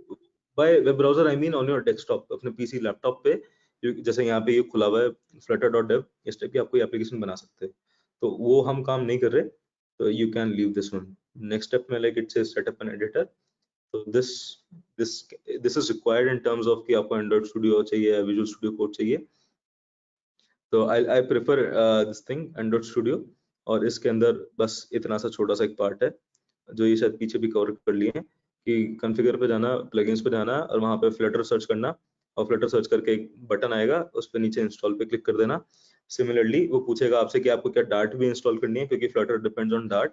by web browser I mean on your desktop, अपने पीसी लैपटॉप पे, जैसे यहाँ पे ये खुला हुआ है flutter.dev, इस टाइप की आप कोई एप्लीकेशन बना सकते हैं, तो वो हम काम नहीं कर रहे, तो you can leave this one. Next step में like it says setup an editor, तो this is required in terms of कि आपको एंड्रॉइड स्टूडियो चाहिए या विजुअल स्टूडियो कोड चाहिए, तो I prefer this thing Android studio, और इसके अंदर बस इतना सा छोटा सा एक पार्ट है, जो ये शायद पीछे भी कवर कर लिए हैं, कि कॉन्फ़िगर पे जाना, प्लगइन्स पे जाना, और वहाँ पे फ्लटर सर्च करना, और फ्लटर सर्च करके एक बटन आएगा, उस पे नीचे इंस्टॉल पे क्लिक कर देना। सिमिलरली वो पूछेगा आपसे कि आपको क्या डार्ट भी इंस्टॉल करनी है, क्योंकि फ्लटर डिपेंड्स ऑन डार्ट,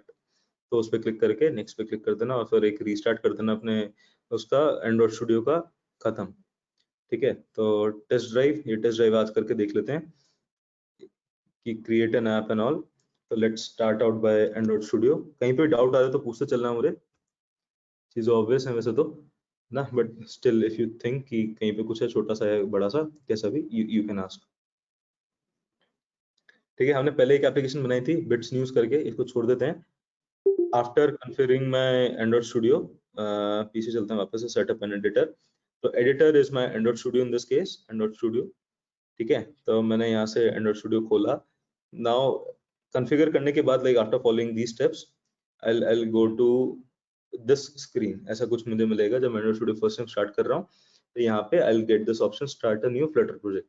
तो उस पे क्लिक करके नेक्स्ट पे क्लिक कर देना, और फिर एक रीस्टार्ट कर देना अपने उसका एंड्रॉइड स्टूडियो का, खत्म, ठीक है। तो टेस्ट ड्राइव आज करके देख लेते हैं कि create an app and all, तो let's start out by Android Studio. कहीं पे डाउट आ रहा है तो पूछते चलना मुझे, चीजें ऑब्वियस है वैसे तो ना, but still if you think कि कहीं पे कुछ है, छोटा सा है, बड़ा सा, कैसा भी, यू कैन आस्क, ठीक है। हमने पहले एक एप्लीकेशन बनाई थी बिट्स न्यूज करके, इसको छोड़ देते हैं। After configuring my Android studio, पीछे चलते हैं वापस से, सेटअप एन एडिटर, तो editor is my Android studio in this case, Android studio, ठीक है। तो मैंने यहाँ से एंड्रॉइड स्टूडियो खोला, नाउ कॉन्फ़िगर करने के बाद, like after following these steps, I'll go to this screen, ऐसा कुछ मुझे मिलेगा जब मैं Android studio first time start कर रहा हूँ, तो यहाँ पे I'll get this option, start a new Flutter project,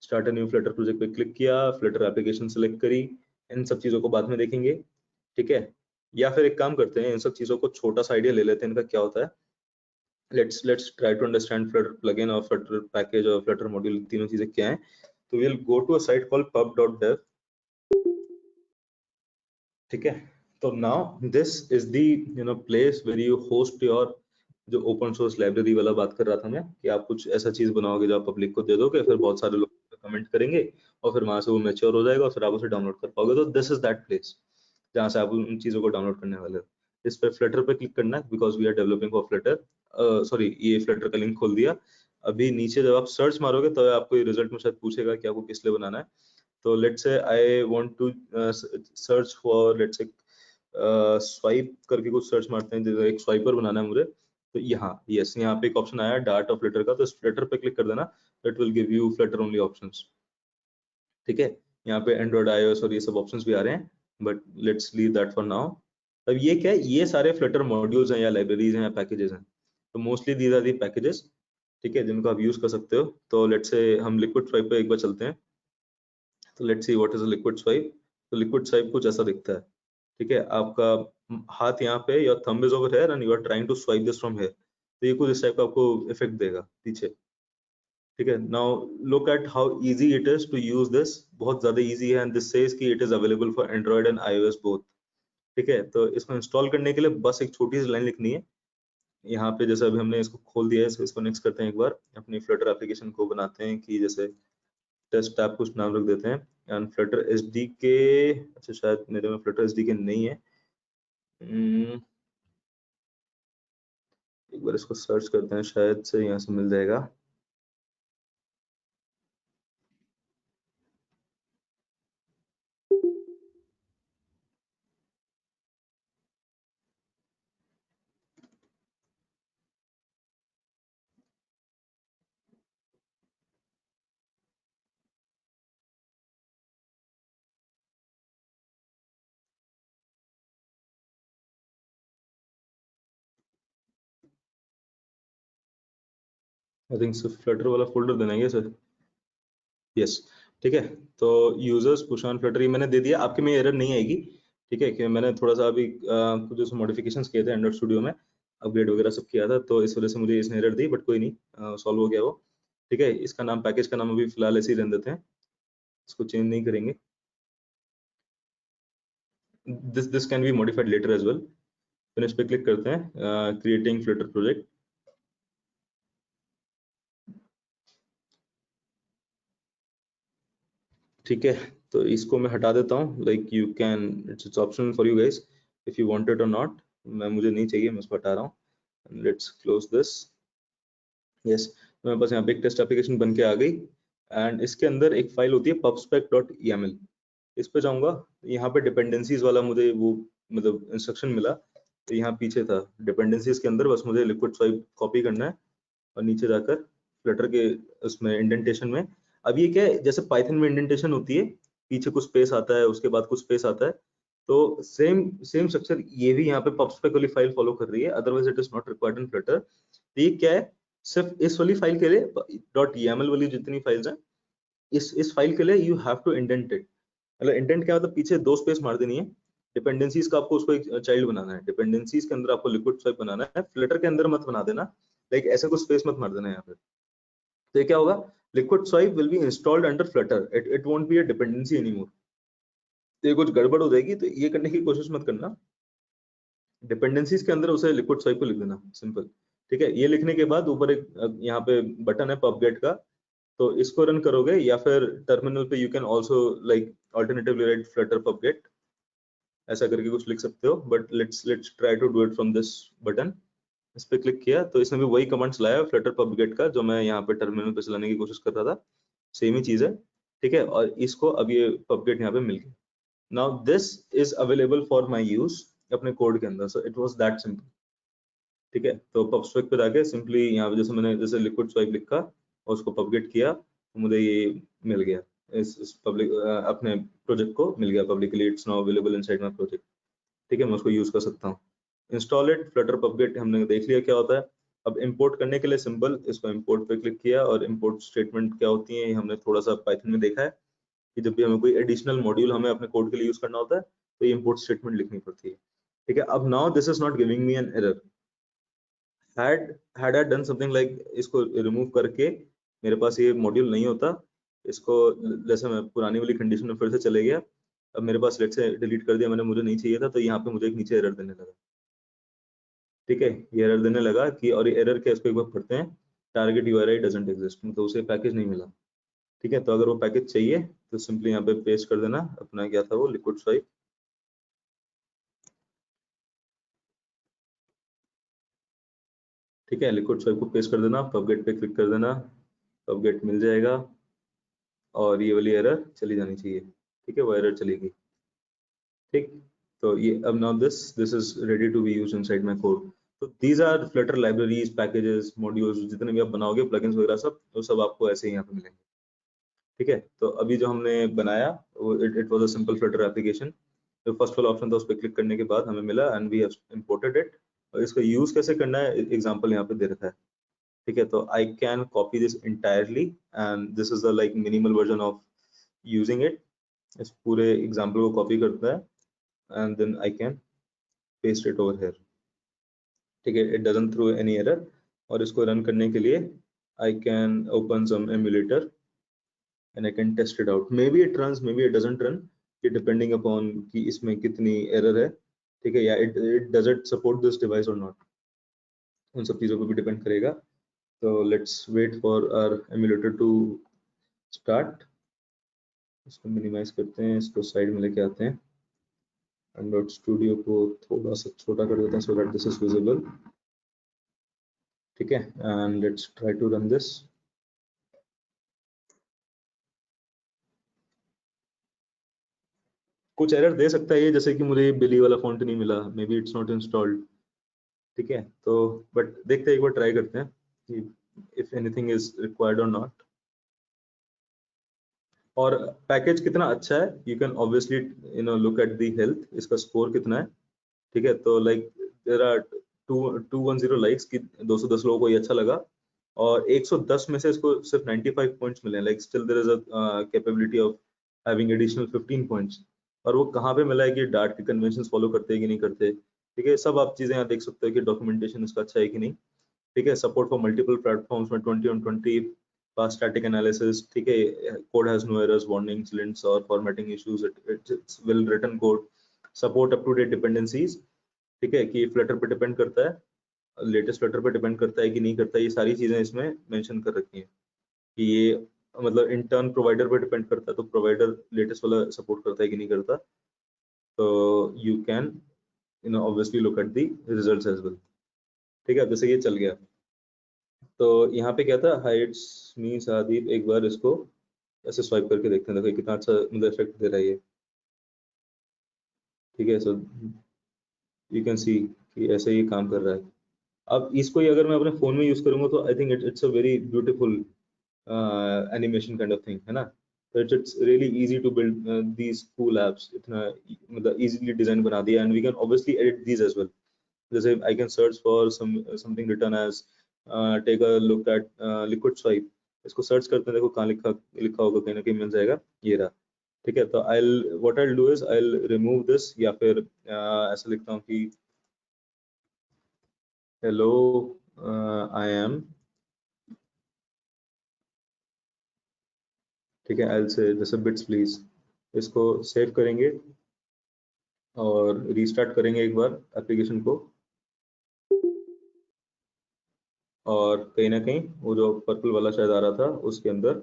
start a new Flutter project पे क्लिक किया, फ्लटर एप्लीकेशन सेलेक्ट करी, इन सब चीजों को बाद में देखेंगे, ठीक है। या फिर एक काम करते हैं, इन सब चीजों को छोटा सा आइडिया ले लेते हैं इनका क्या होता है, let's try to understand Flutter plugin और Flutter package और Flutter module, तीनों चीजें क्या हैं। तो we'll go to a site called pub.dev, ठीक है। तो now this is the place where you host your, जो ओपन सोर्स लाइब्रेरी वाला बात कर रहा था मैं, कि आप कुछ ऐसा चीज बनाओगे जो आप पब्लिक को दे दोगे, फिर बहुत सारे लोग कमेंट करेंगे, और फिर वहां से वो मैच्योर हो जाएगा, और फिर आप उसे डाउनलोड कर पाओगे, तो दिस इज दैट प्लेस जहाँ से आप उन चीजों को डाउनलोड करने वाले हो। इस पर फ्लटर पे क्लिक करना है, because we are developing for Flutter, sorry, ये फ्लटर का लिंक खोल दिया। अभी नीचे जब आप सर्च मारोगे तो आपको ये रिजल्ट में शायद पूछेगा कि आपको किस लिए बनाना है, तो let's say I want to search for, let's say swipe करके कुछ सर्च मारते हैं, जैसे एक स्वाइपर बनाना है मुझे, तो यहाँ यस, यहाँ पे एक ऑप्शन आया डार्ट और फ्लटर का, तो इस फ्लटर पे क्लिक कर देना, it will give you Flutter only options, ठीक है। यहाँ पे एंड्रॉइड, iOS और ये सब ऑप्शंस भी आ रहे हैं, but let's leave that for now. अब ये क्या है, ये सारे फ्लटर मॉड्यूल्स हैं या लाइब्रेरीज हैं या पैकेजेस हैं, तो mostly these are the packages, ठीक है, जिनको आप यूज कर सकते हो। तो लेट्स से हम लिक्विड स्वाइप पे एक बार चलते हैं, तो let's see what is liquid swipe. तो लिक्विड स्वाइप कुछ ऐसा दिखता है, ठीक है। आपका हाथ यहाँ पे, your thumb is over here and you are trying to swipe this from here, तो ये कुछ इस टाइप का आपको इफेक्ट देगा पीछे। ठीक है, now look at how easy it is to use this, बहुत ज्यादा इजी है, एंड दिस सेज कि it is available for Android and iOS both. ठीक है, तो इसको इंस्टॉल करने के लिए बस एक छोटी सी लाइन लिखनी है यहाँ पे। जैसे अभी हमने इसको खोल दिया है, इसको नेक्स्ट करते हैं, एक बार अपनी फ्लटर एप्लीकेशन को बनाते हैं कि जैसे टेस्ट ऐप कुछ नाम रख देते हैं, एंड फ्लटर एसडीके, अच्छा शायद मेरे में फ्लटर एसडीके नहीं है, एक बार इसको सर्च करते हैं, शायद से यहाँ से मिल जाएगा। आई थिंक सिर्फ फ्लटर वाला फोल्डर देना है सर, यस। ठीक है, तो यूजर्स पुश ऑन फ्लटर मैंने दे दिया, आपके में एरर नहीं आएगी। ठीक है, कि मैंने थोड़ा सा अभी कुछ मॉडिफिकेशंस किए थे एंड्रॉइड स्टूडियो में, अपग्रेड वगैरह सब किया था, तो इस वजह से मुझे इसने एरर दी, बट कोई नहीं, सॉल्व हो गया वो। ठीक है, इसका नाम, पैकेज का नाम अभी फिलहाल ऐसे ही रहने देते हैं, इसको चेंज नहीं करेंगे। This can be modified later as well. Finish पे क्लिक करते हैं, क्रिएटिंग फ्लटर प्रोजेक्ट। ठीक है, तो इसको मैं हटा देता हूँ, like you can, it's optional for you guys if you want it और नॉट। मुझे नहीं चाहिए, मैं इसको हटा रहा हूँ। Let's close this. यस, मेरे पास यहाँ पे एक टेस्ट एप्लीकेशन बन के आ गई, एंड इसके अंदर एक फाइल होती है pubspec.yaml। इस पे जाऊंगा, यहाँ पे डिपेंडेंसीज वाला मुझे वो मतलब इंस्ट्रक्शन मिला, तो यहाँ पीछे था डिपेंडेंसीज के अंदर, बस मुझे लिक्विड स्वाइप कॉपी करना है और नीचे जाकर फ्लटर के उसमें इंडेंटेशन में। अब ये क्या है, जैसे पाइथन में इंडेंटेशन होती है, पीछे कुछ स्पेस आता है, उसके बाद कुछ स्पेस आता है, तो सेम सेम स्ट्रक्चर ये भी यहाँ पे pubspec वाली फाइल फॉलो कर रही है, otherwise it is not required in Flutter. तो ये क्या है, सिर्फ इस वाली फाइल के लिए .yaml वाली जितनी फाइल्स हैं, इस फाइल के लिए you have to indent it. मतलब इंडेंट क्या मतलब, पीछे 2 स्पेस मार देनी है। डिपेंडेंसीज का आपको उसको एक चाइल्ड बनाना है, डिपेंडेंसीज के अंदर आपको लिक्विड स्वाइप बनाना है, फ्लटर के अंदर मत बना देना, लाइक ऐसे कुछ स्पेस मत मार देना यहाँ पे। तो ये क्या होगा, liquid swipe will be installed under Flutter, it won't be a dependency anymore. तो ये कुछ गड़बड़ हो जाएगी, तो ये करने की कोशिश मत करना, डिपेंडेंसीज के अंदर उसे लिक्विड स्वाइप को लिख देना, सिंपल। ठीक है, ये लिखने के बाद ऊपर एक यहाँ पे बटन है पबगेट का, तो इसको रन करोगे, या फिर टर्मिनल पे you can also like alternatively write Flutter pub get, ऐसा करके कुछ लिख सकते हो, but let's try to do it from this button. इस पे क्लिक किया तो इसने भी वही कमांड चलाया फ्लटर पबगेट का, जो मैं यहाँ पे टर्मिनल पे चलाने की कोशिश कर रहा था, सेम ही चीज है। ठीक है, और इसको अब ये पबगेट यहाँ पे मिल गया। Now this is available for my use अपने कोड के अंदर, so it was that simple. ठीक है, तो पबस्पेक पे जाके सिंपली यहाँ पे जैसे मैंने जैसे लिक्विड स्वाइप लिखा और उसको पबगेट किया, तो मुझे ये मिल गया, इस पब्लिक अपने प्रोजेक्ट को मिल गया publicly, it's now available inside my project. ठीक है, मैं उसको यूज कर सकता हूँ। इंस्टॉल इट फ्लटर पबगेट हमने देख लिया क्या होता है। अब इंपोर्ट करने के लिए सिंपल इसको इंपोर्ट पे क्लिक किया, और इंपोर्ट स्टेटमेंट क्या होती है हमने थोड़ा सा पाइथन में देखा है, कि जब भी हमें कोई एडिशनल मॉड्यूल हमें अपने कोड के लिए यूज करना होता है, तो ये इंपोर्ट स्टेटमेंट लिखनी पड़ती है। ठीक है, अब now this is not giving me an error. had I done something like इसको रिमूव करके मेरे पास ये मॉड्यूल नहीं होता, इसको जैसे मैं पुरानी वाली कंडीशन में फिर से चले गया, अब मेरे पास लेट से डिलीट कर दिया मैंने, मुझे नहीं चाहिए था, तो यहाँ पे मुझे एक नीचे एरर देने लगा। ठीक है, ये एरर देने लगा कि, और ये एरर क्या, इसको एक बार पढ़ते हैं, टारगेट URI डजंट एग्जिस्ट, मतलब उसे पैकेज नहीं मिला। ठीक है, तो अगर वो पैकेज चाहिए तो सिंपली यहाँ पे पेस्ट कर देना अपना, क्या था वो, लिक्विड स्वाइप। ठीक है, लिक्विड स्वाइप को पेस्ट कर देना, पबगेट पे क्लिक कर देना, पबगेट मिल जाएगा, और ये वाली एरर चली जानी चाहिए। ठीक है, वो एरर चलेगी। ठीक, तो ये अब now this is ready to be used inside my code. तो these are Flutter libraries, packages, modules, जितने भी आप बनाओगे, प्लगइन्स वगैरह सब, वो सब आपको ऐसे ही यहाँ पे मिलेंगे। ठीक है, तो अभी जो हमने बनाया वो it was a simple Flutter application. तो फर्स्ट वाला ऑप्शन था, उस पर क्लिक करने के बाद हमें मिला, and we have imported it. और इसको यूज कैसे करना है, एग्जांपल यहाँ पे दे रखा है। ठीक है, तो I can copy this entirely, and this is the like minimal version of using it. इस पूरे एग्जाम्पल को कॉपी करता है, and then I can paste it over here, ठीक है, it doesn't throw any error. और इसको रन करने के लिए I can open some emulator and I can test it out. Maybe it runs, maybe it doesn't run, it depending upon कि इसमें कितनी error है, ठीक है, या it does it support this device or not, उन सब चीज़ों पे भी डिपेंड करेगा। तो let's wait for our emulator to start। इसको मिनिमाइज करते हैं, इसको साइड में लेके आते हैं, Android Studio को थोड़ा सा छोटा कर देते हैं so that this is visible, ठीक है, and let's try to run this। कुछ एरर दे सकता है ये, जैसे कि मुझे बिली वाला फॉन्ट नहीं मिला, may be it's not installed, ठीक है। तो बट देखते हैं, एक बार ट्राई करते हैं कि इफ एनीथिंग इज रिक्वायर्ड और नॉट। और पैकेज कितना अच्छा है, you can obviously look at the health, इसका स्कोर कितना है, ठीक है। तो लाइक देयर आर 210 लाइक्स की 210 लोगों को ये अच्छा लगा, और 110 में से इसको सिर्फ 95 पॉइंट्स मिले, like still there is a capability of having additional 15 points. और वो कहाँ पे मिला है कि डार्ट के कन्वेंशंस फॉलो करते हैं कि नहीं करते, ठीक है, सब आप चीजें यहाँ देख सकते हो कि डॉक्यूमेंटेशन इसका अच्छा है कि नहीं, ठीक है। सपोर्ट फॉर मल्टीपल प्लेटफॉर्म्स में 20/20, फास्ट स्टैटिक एनालिसिस, ठीक है, code has no errors, warnings, links और formatting issues, it's well written code, support up to date dependencies, ठीक है, कि फ्लटर पे डिपेंड करता है, लेटेस्ट फ्लटर पे डिपेंड करता है कि नहीं करता है, ये सारी चीजें इसमें मेंशन कर रखी हैं कि ये मतलब इंटर्न प्रोवाइडर पे डिपेंड करता है, तो प्रोवाइडर लेटेस्ट वाला सपोर्ट करता है कि नहीं करता। तो you can obviously look at the results as well, ठीक है। जैसे ये चल गया, तो यहाँ पे क्या था, हाइट्स मी सादीप, एक बार इसको ऐसे स्वाइप करके देखते हैं, देखो कितना अच्छा मतलब इफेक्ट दे रहा है ये, ठीक है। सो यू कैन सी कि ऐसे ही काम कर रहा है। अब इसको ही अगर मैं अपने फोन में यूज करूंगा तो I think it's a very beautiful animation kind of thing, है ना। तो it's really easy to build these cool apps, इतना मतलब इजीली डिजाइन बना दिया, and we can obviously edit these as well. जैसे I can search for something return as take a look at liquid swipe, इसको search करते हैं, देखो कहाँ लिखा लिखा होगा, कहीं ना कहीं मिल जाएगा, ये रहा, ठीक है। तो I'll do is I'll remove this, या फिर ऐसा लिखता हूँ कि hello I am, ठीक है। I'll say जैसे bits please, इसको सेव करेंगे और रीस्टार्ट करेंगे एक बार एप्लीकेशन को, और कहीं ना कहीं वो जो पर्पल वाला शायद आ रहा था उसके अंदर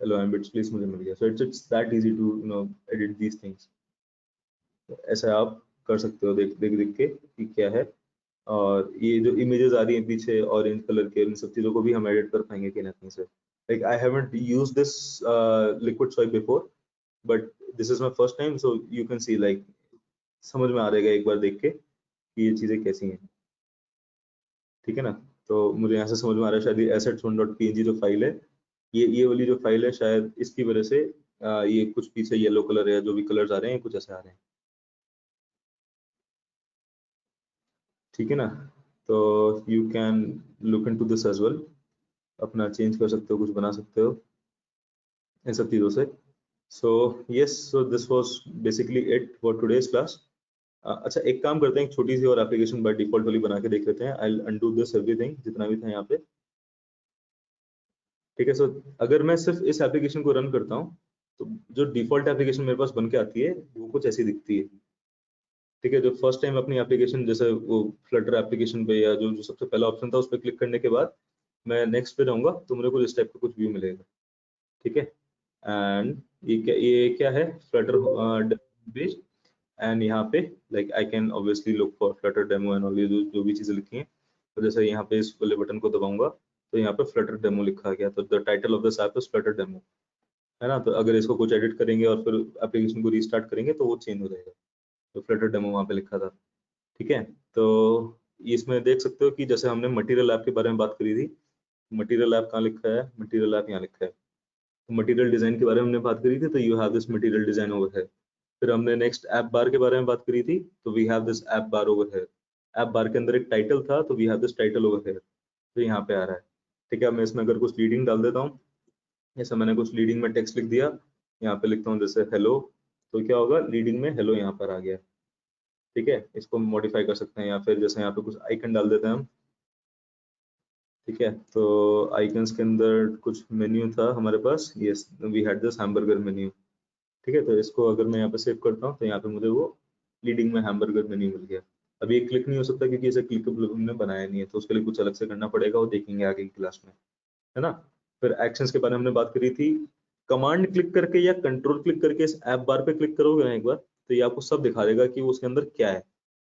hello I am bits please मुझे मिल गया। So it's that easy to edit these things। ऐसा आप कर सकते हो देख देख देख के कि क्या है। और ये जो इमेजेस आ रही हैं पीछे ऑरेंज कलर के, इन सब चीजों को भी हम एडिट कर पाएंगे कहीं ना कहीं से। Like I haven't used this liquid swipe before, but this is my first time, so you can see like समझ में आ जाएगा एक बार देख के कि ये चीजें कैसी हैं, ठीक है ना। तो मुझे यहाँ से समझ में आ रहा है शायद ये assets1.png जो फाइल है, ये वाली जो फाइल है, शायद इसकी वजह से ये कुछ पीछे येलो कलर है, जो भी कलर्स आ रहे हैं कुछ ऐसे आ रहे हैं, ठीक है ना। तो you can look into this as well, अपना चेंज कर सकते हो, कुछ बना सकते हो इन सब चीज़ों से। So yes, so this was basically it for today's class. अच्छा, एक काम करते हैं, एक छोटी सी और एप्लीकेशन बाय डिफॉल्ट वाली बना के देख लेते हैं। I will undo this everything जितना भी था यहाँ पे, ठीक है। सो अगर मैं सिर्फ इस एप्लीकेशन को रन करता हूँ तो जो डिफॉल्ट एप्लीकेशन मेरे पास बन के आती है वो कुछ ऐसी दिखती है, ठीक है। जो फर्स्ट टाइम अपनी एप्लीकेशन, जैसे वो फ्लटर एप्लीकेशन पे या जो सबसे पहला ऑप्शन था उस पर क्लिक करने के बाद मैं नेक्स्ट पे जाऊंगा तो मुझे कुछ इस टाइप का कुछ व्यू मिलेगा, ठीक है। एंड ये क्या है, फ्लटर पेज, एंड यहाँ पे like I can obviously look for Flutter demo and all, ये जो भी चीजें लिखी हैं। तो जैसे यहाँ पे इस वाले बटन को दबाऊंगा तो यहाँ पे फ्लटर डेमो लिखा गया, तो the title of this app is Flutter demo, है ना। तो अगर इसको कुछ एडिट करेंगे और फिर एप्लीकेशन को रीस्टार्ट करेंगे तो वो चेंज हो जाएगा, तो फ्लटर डेमो वहाँ पे लिखा था, ठीक है। तो इसमें देख सकते हो कि जैसे हमने मटेरियल ऐप के बारे में बात करी थी, मटेरियल ऐप कहाँ लिखा है, मटेरियल ऐप यहाँ लिखा है। तो मटेरियल डिजाइन के बारे में हमने बात करी थी, तो you have this material design over है। फिर हमने नेक्स्ट ऐप बार के बारे में बात करी थी, तो we have this app bar over है। ऐप बार के अंदर एक टाइटल था, तो we have this title over है, तो यहाँ पे आ रहा है, ठीक है। मैं इसमें अगर कुछ लीडिंग डाल देता हूँ, जैसे मैंने कुछ लीडिंग में टेक्स्ट लिख दिया, यहाँ पे लिखता हूँ जैसे हेलो, तो क्या होगा, लीडिंग में हेलो यहाँ पर आ गया, ठीक है, इसको मॉडिफाई कर सकते हैं, या फिर जैसे यहाँ पे कुछ आइकन डाल देते हैं हम। ठीक है, तो आइकन्स के अंदर कुछ मेन्यू था हमारे पास, yes we had this hamburger menu. ठीक है, तो इसको अगर मैं यहाँ पे सेव करता हूँ तो यहाँ पे मुझे वो लीडिंग में हैमबर्गर मेन्यू मिल गया। अभी ये क्लिक नहीं हो सकता क्योंकि इसे क्लिकेबल हमने बनाया नहीं है, तो उसके लिए कुछ अलग से करना पड़ेगा, वो देखेंगे आगे की क्लास में, है ना। फिर एक्शंस के बारे में हमने बात करी थी। कमांड क्लिक करके या कंट्रोल क्लिक करके इस ऐप बार पे क्लिक करोगे ना एक बार, तो ये आपको सब दिखा देगा कि उसके अंदर क्या है।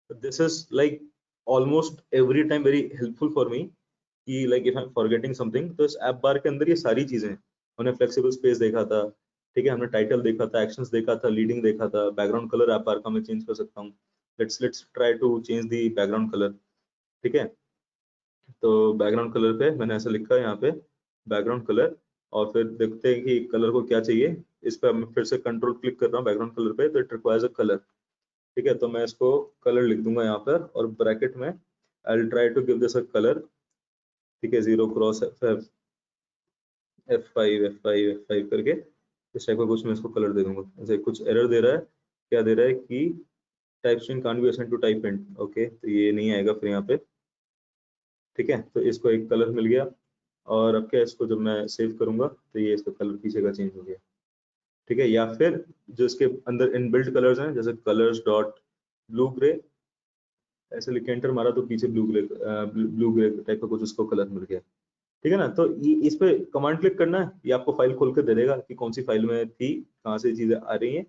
This is like almost every time very helpful for me कि like if I am forgetting something, तो इस ऐप बार के अंदर ये सारी चीजें, हमने फ्लेक्सिबल स्पेस देखा था, ठीक है, हमने टाइटल देखा था, एक्शंस देखा था, लीडिंग देखा था, बैकग्राउंड कलर ऐप बार का मैं चेंज कर सकता हूँ। Let's try to change the background colour. ठीक है, तो बैकग्राउंड कलर पे मैंने ऐसा लिखा है यहाँ पे बैकग्राउंड कलर, और फिर देखते हैं कि कलर को क्या चाहिए। इस पर मैं फिर से कंट्रोल क्लिक कर रहा हूँ बैकग्राउंड कलर पे, तो इट रिक्वायर्स अ कलर। ठीक है, तो मैं इसको कलर लिख दूंगा यहाँ पर, और ब्रैकेट में I will try to give this a colour. ठीक है, 0 क्रॉस F5 करके इस टाइप का कुछ मैं इसको कलर दे दूंगा। ऐसे कुछ एरर दे रहा है, क्या दे रहा है कि type string can't be assigned to type int. Okay, तो ये नहीं आएगा फिर यहाँ पे। ठीक है, तो इसको एक कलर मिल गया, और अब क्या, इसको जब मैं सेव करूंगा तो ये इसका कलर पीछे का चेंज हो गया। ठीक है, या फिर जो इसके अंदर इनबिल्ट कलर्स हैं, जैसे कलर्स डॉट ब्लू ग्रे, ऐसे लिख के एंटर मारा तो पीछे ब्लू ग्रे टाइप का कुछ उसको कलर मिल गया। ठीक है ना, तो ये इस पे कमांड क्लिक करना है, ये आपको फाइल खोल कर दे देगा कि कौन सी फाइल में थी, कहाँ से चीजें आ रही हैं,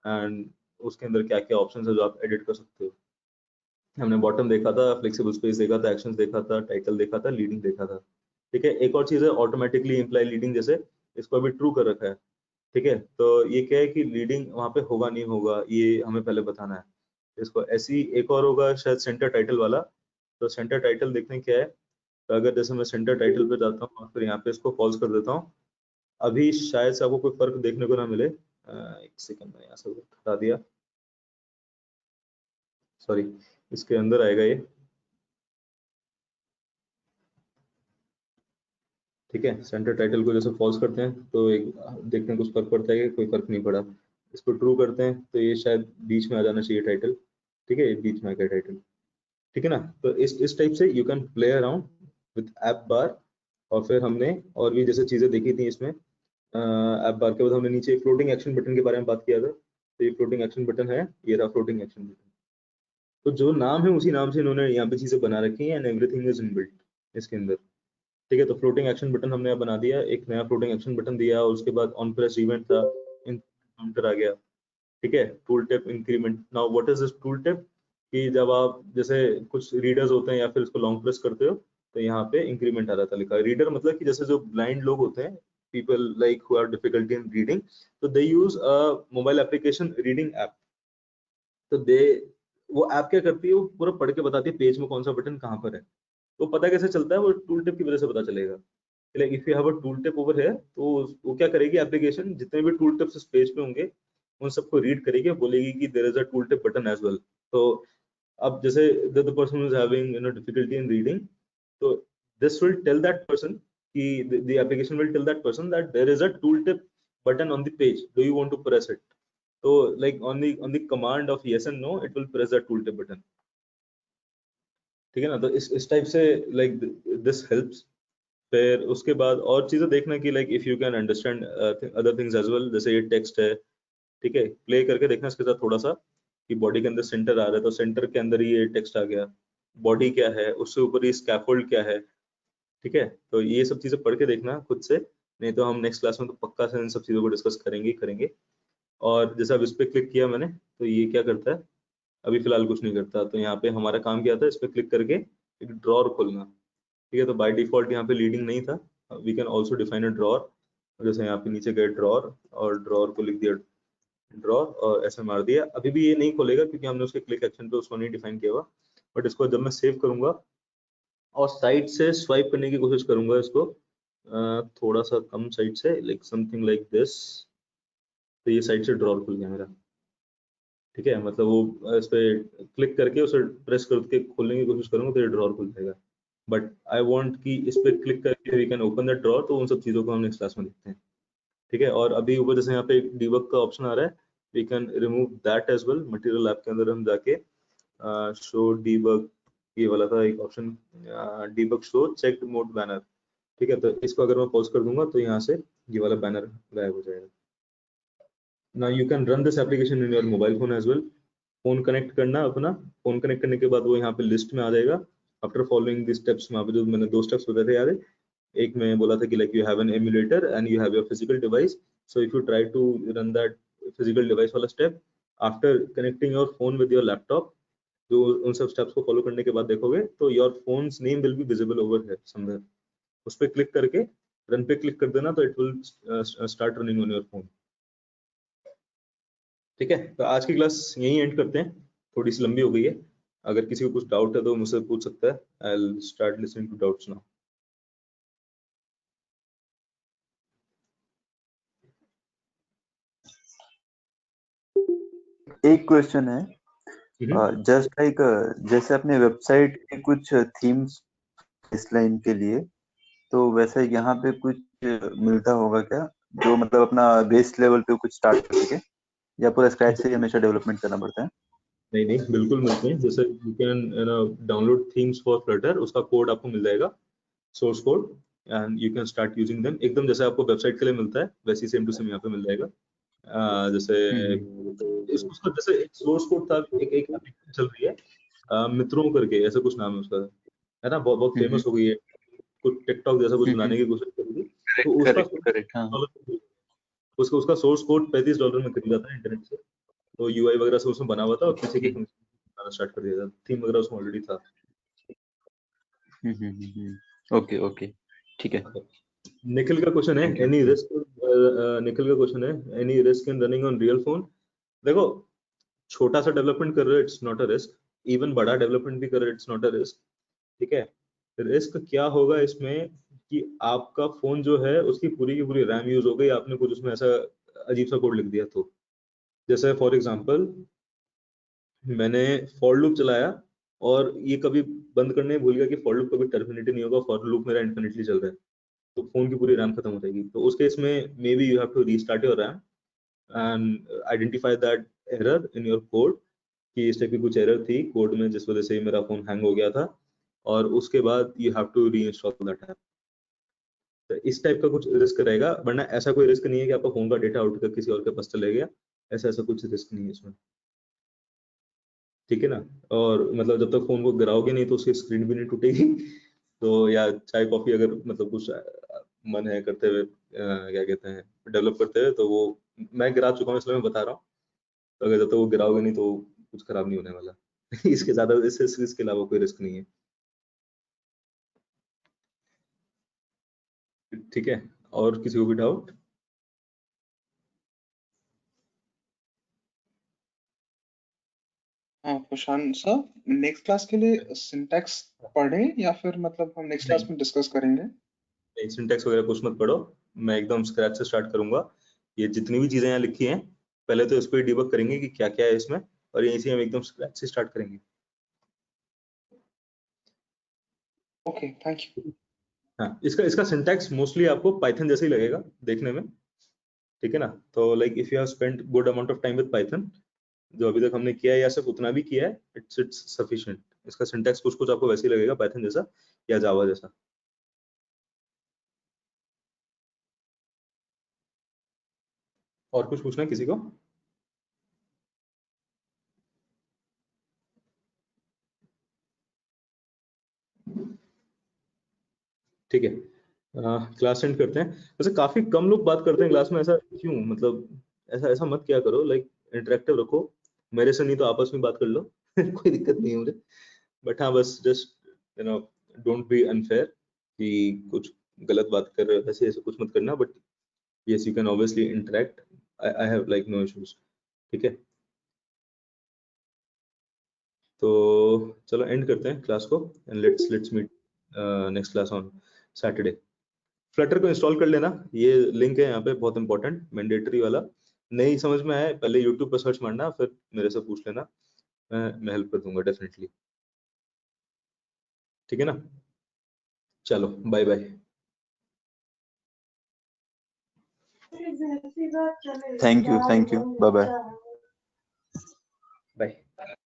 एंड उसके अंदर क्या क्या ऑप्शन है जो आप एडिट कर सकते हो। हमने बॉटम देखा था, फ्लेक्सिबल स्पेस देखा था, एक्शंस देखा था, टाइटल देखा था, लीडिंग देखा था। ठीक है, एक और चीज है ऑटोमेटिकली इम्प्लाई लीडिंग, जैसे इसको अभी ट्रू कर रखा है। ठीक है, तो ये क्या है कि लीडिंग वहां पे होगा नहीं होगा ये हमें पहले बताना है। इसको ऐसी एक और होगा शायद सेंटर टाइटल वाला, तो सेंटर टाइटल देखने क्या है, तो अगर जैसे मैं सेंटर टाइटल पे जाता हूँ और फिर यहाँ पे इसको फॉल्स कर देता हूँ, अभी शायद से आपको कोई फर्क देखने को ना मिले। एक सेकंड में यहाँ से हटा दिया, सॉरी, इसके अंदर आएगा ये। ठीक है, सेंटर टाइटल को जैसे फॉल्स करते हैं तो एक देखते हैं कुछ फर्क पड़ता है, कोई फर्क नहीं पड़ा। इसको ट्रू करते हैं तो ये शायद बीच में आ जाना चाहिए टाइटल। ठीक है, ये बीच में आ गया टाइटल। ठीक है ना, तो इस टाइप से you can play around with app bar. और फिर हमने और भी जैसे चीजें देखी थी इसमें ऐप बार के बाद, हमने नीचे फ्लोटिंग एक्शन बटन के बारे में बात किया था। तो ये फ्लोटिंग एक्शन बटन है, ये रहा फ्लोटिंग एक्शन बटन। तो जो नाम है उसी नाम से इन्होंने यहाँ पे चीजें बना रखी हैं, एंड एवरीथिंग इज इनबिल्ट इसके अंदर। ठीक है, तो फ्लोटिंग एक्शन बटन हमने यहाँ बना दिया, एक नया फ्लोटिंग एक्शन बटन दिया, और उसके बाद ऑन प्रेस इवेंट था, काउंटर आ गया। ठीक है, tool tip increment. Now what is this tool tip, कि जब आप जैसे कुछ रीडर्स होते हैं या फिर इसको लॉन्ग प्रेस करते हो तो यहाँ पे इंक्रीमेंट आ रहा था लिखा। रीडर मतलब कि जैसे जो ब्लाइंड लोग होते हैं, people like who are difficulty in reading, तो they use a mobile application reading app. तो दे वो ऐप क्या करती है, वो पूरा पढ़ के बताती है पेज में कौन सा बटन कहाँ पर है। तो पता कैसे चलता है, वो टूल टिप की वजह से पता चलेगा। Like if you have a tool tip over है, तो वो क्या करेगी एप्लीकेशन, जितने भी टूल टिप्स इस पेज पे होंगे उन सबको रीड करेगी, बोलेगी कि there is a tooltip button as well. तो अब जैसे the person is having difficulty in reading, तो this will tell that person कि the application will tell that person that there is a tooltip button on the page, do you want to press it? So like on the command of yes and no, it will press that tooltip button. ठीक है ना, तो इस type से like this helps। फिर उसके बाद और चीजें देखना कि like if you can understand other things as well, जैसे ये टेक्स्ट है। ठीक है, प्ले करके देखना इसके साथ थोड़ा सा कि बॉडी के अंदर सेंटर आ रहा है, तो सेंटर के अंदर ये टेक्स्ट आ गया, बॉडी क्या है, उससे ऊपर ये स्कैफोल्ड क्या है। ठीक है, तो ये सब चीजें पढ़ के देखना खुद से, नहीं तो हम नेक्स्ट क्लास में तो पक्का से इन सब चीजों को डिस्कस करेंगे ही करेंगे। और जैसे अब इस पे क्लिक किया मैंने, तो ये क्या करता है, अभी फिलहाल कुछ नहीं करता। तो यहाँ पे हमारा काम क्या था, इस पे क्लिक करके एक ड्रॉर खोलना। ठीक है, तो बाय डिफॉल्ट यहाँ पे लीडिंग नहीं था, we can also define a drawer. जैसे यहाँ पे नीचे गए ड्रॉर, और ड्रॉर को लिख दिया ड्रॉर, और ऐसे मार दिया। अभी भी ये नहीं खोलेगा क्योंकि हमने उसके क्लिक एक्शन पे उसको नहीं डिफाइन किया हुआ, बट इसको जब मैं सेव करूंगा और साइड से स्वाइप करने की कोशिश करूंगा इसको, थोड़ा सा कम साइड से, लाइक समथिंग लाइक दिस, तो ये साइड से ड्रॉर खुल गया मेरा। ठीक है, मतलब वो इस पे क्लिक करके उसे प्रेस करके खोलने की कोशिश करूंगा तो ये ड्रॉर खुल जाएगा। बट आई वांट कि इस पे क्लिक करके we can open the drawer, तो उन सब चीजों को हम नेक्स्ट क्लास में देखते हैं। ठीक है, और अभी ऊपर जैसे यहाँ पे डिबग का ऑप्शन आ रहा है, we can remove that as well. Material app के अंदर हम जाके शो डीबग, ये वाला था एक option, debug show checked mode banner. ठीक है, तो इसको अगर मैं पॉज कर दूंगा तो यहाँ से ये वाला बैनर गायब हो जाएगा। Now you can run this application in your mobile phone as well. Phone connect करना अपना, फोन कनेक्ट करने के बाद वो यहाँ पे लिस्ट में आ जाएगा। आफ्टर फॉलोइंग दी स्टेप्स, वहाँ पे जो मैंने 2 स्टेप्स बताए थे याद है, एक में बोला था कि like you have an emulator and you have your physical device, so if you try to run that physical device वाला step after connecting your phone with your laptop, जो उन सब स्टेप्स को फॉलो करने के बाद देखोगे तो your phones name will be visible over here somewhere. उस पे क्लिक करके रन पे क्लिक कर देना तो it will start running on your phone. ठीक है, तो आज की क्लास यहीं एंड करते हैं, थोड़ी सी लंबी हो गई है। अगर किसी को कुछ डाउट है तो मुझसे पूछ सकता है। I will start listening to doubts now. एक क्वेश्चन है, जस्ट लाइक जैसे अपने वेबसाइट के कुछ थीम्स बेसलाइन के लिए, तो वैसे यहाँ पे कुछ मिलता होगा क्या, जो मतलब अपना बेस लेवल पे कुछ स्टार्ट कर सके, या पूरा स्क्रैच से ही हमेशा डेवलपमेंट करना पड़ता है? नहीं नहीं, बिल्कुल मिलते हैं। जैसे you can download themes for Flutter, उसका कोड आपको मिल जाएगा, source code, and you can start using them. एकदम जैसे आपको वेबसाइट के लिए मिलता है वैसे ही सेम टू सेम यहाँ पे मिल जाएगा। जैसे उसका जैसे एक सोर्स कोड था, एक एक application चल रही है, मित्रों करके ऐसा कुछ नाम है उसका, है ना, बहुत बहुत फेमस हो गई है, कुछ टिकटॉक जैसा कुछ बनाने की कोशिश करी थी, तो उसका करेक्ट, हाँ। उसका सोर्स कोड $35 में खरीदा था इंटरनेट से, तो यूआई वगैरह से उसमें बना हुआ था और पीछे की फंक्शन बनाना स्टार्ट कर दिया था, थीम वगैरह उसमें ऑलरेडी था। ओके ओके, ठीक है। निखिल का क्वेश्चन है, Thank you. Any risk, Nikhil का क्वेश्चन है, any risk in running on real phone? देखो, छोटा सा डेवलपमेंट कर रहे हो it's not a risk, even बड़ा डेवलपमेंट भी कर रहे हो इट्स नॉट अ रिस्क। ठीक है, रिस्क क्या होगा इसमें कि आपका फोन जो है उसकी पूरी की पूरी रैम यूज हो गई, आपने कुछ उसमें ऐसा अजीब सा कोड लिख दिया तो। जैसे फॉर एग्जांपल मैंने फॉर लूप चलाया और ये कभी बंद करने भूल गया कि फॉर लूप कभी टर्मिनेट नहीं होगा, फॉर लूप मेरा इन्फिनिटली चल रहा है, तो फोन की पूरी रैम खत्म हो जाएगी। तो उस केस में maybe you have to restart your RAM and identify that error in your code, कि इस टाइप की कुछ एरर थी कोड में जिस वजह से मेरा फोन हैंग हो गया था, और उसके बाद you have to reinstall that app. तो इस टाइप का कुछ रिस्क रहेगा, वरना ऐसा कोई रिस्क नहीं है कि आपका फोन का डेटा उठकर किसी और के पास चले गया, ऐसा ऐसा कुछ रिस्क नहीं है इसमें। ठीक है ना, और मतलब जब तक फोन को गिराओगे नहीं तो उसकी स्क्रीन भी नहीं टूटेगी। तो या चाय कॉफी अगर मतलब कुछ मन है करते हुए, क्या कहते हैं, डेवलप करते हुए, तो वो मैं गिरा चुका हूँ इसलिए मैं बता रहा हूँ। तो अगर जब तक वो गिराओगे नहीं तो कुछ खराब नहीं होने वाला। इसके ज्यादा इसके अलावा कोई रिस्क नहीं है। ठीक है, और किसी को भी डाउट? हाँ प्रशांत सर, नेक्स्ट क्लास के लिए सिंटैक्स पढ़ें या फिर मतलब हम नेक्स्ट क्लास में डिस्कस करेंगे? नहीं, सिंटैक्स वगैरह कुछ मत पढ़ो, मैं एकदम स्क्रैच से स्टार्ट करूंगा। ये जितनी भी चीजें यहाँ लिखी हैं पहले तो इसको ही डिबग करेंगे कि क्या क्या है इसमें, और यहीं से हम एकदम स्क्रैच से स्टार्ट करेंगे। Okay, thank you. हाँ, इसका इसका सिंटैक्स मोस्टली आपको पाइथन जैसे ही लगेगा देखने में। ठीक है ना, तो like if you have spent good amount of time with Python, जो अभी तक हमने किया है या सिर्फ उतना भी किया है, इट्स सफिशिएंट। इसका सिंटैक्स कुछ कुछ आपको वैसे ही लगेगा पाइथन जैसा या जावा जैसा। और कुछ पूछना है किसी को? ठीक है, क्लास एंड करते हैं। वैसे काफी कम लोग बात करते हैं क्लास में, ऐसा क्यों? मतलब ऐसा ऐसा मत क्या करो, लाइक इंटरेक्टिव रखो। मेरे से नहीं तो आपस में बात कर लो। कोई दिक्कत नहीं है मुझे, बट हाँ बस just you know don't be unfair कि कुछ गलत बात कर रहे हो, ऐसे ऐसे कुछ मत करना। But yes, you can obviously interact, I have like no issues. ठीक है, तो चलो एंड करते हैं क्लास को, and let's meet next class on Saturday. Flutter को इंस्टॉल कर लेना, ये लिंक है यहाँ पे, बहुत इंपॉर्टेंट मैंडेटरी वाला। नहीं समझ में आए पहले यूट्यूब पर सर्च मारना, फिर मेरे से पूछ लेना, मैं हेल्प कर दूंगा डेफिनेटली। ठीक है ना, चलो bye bye. Thank you, bye bye. Bye.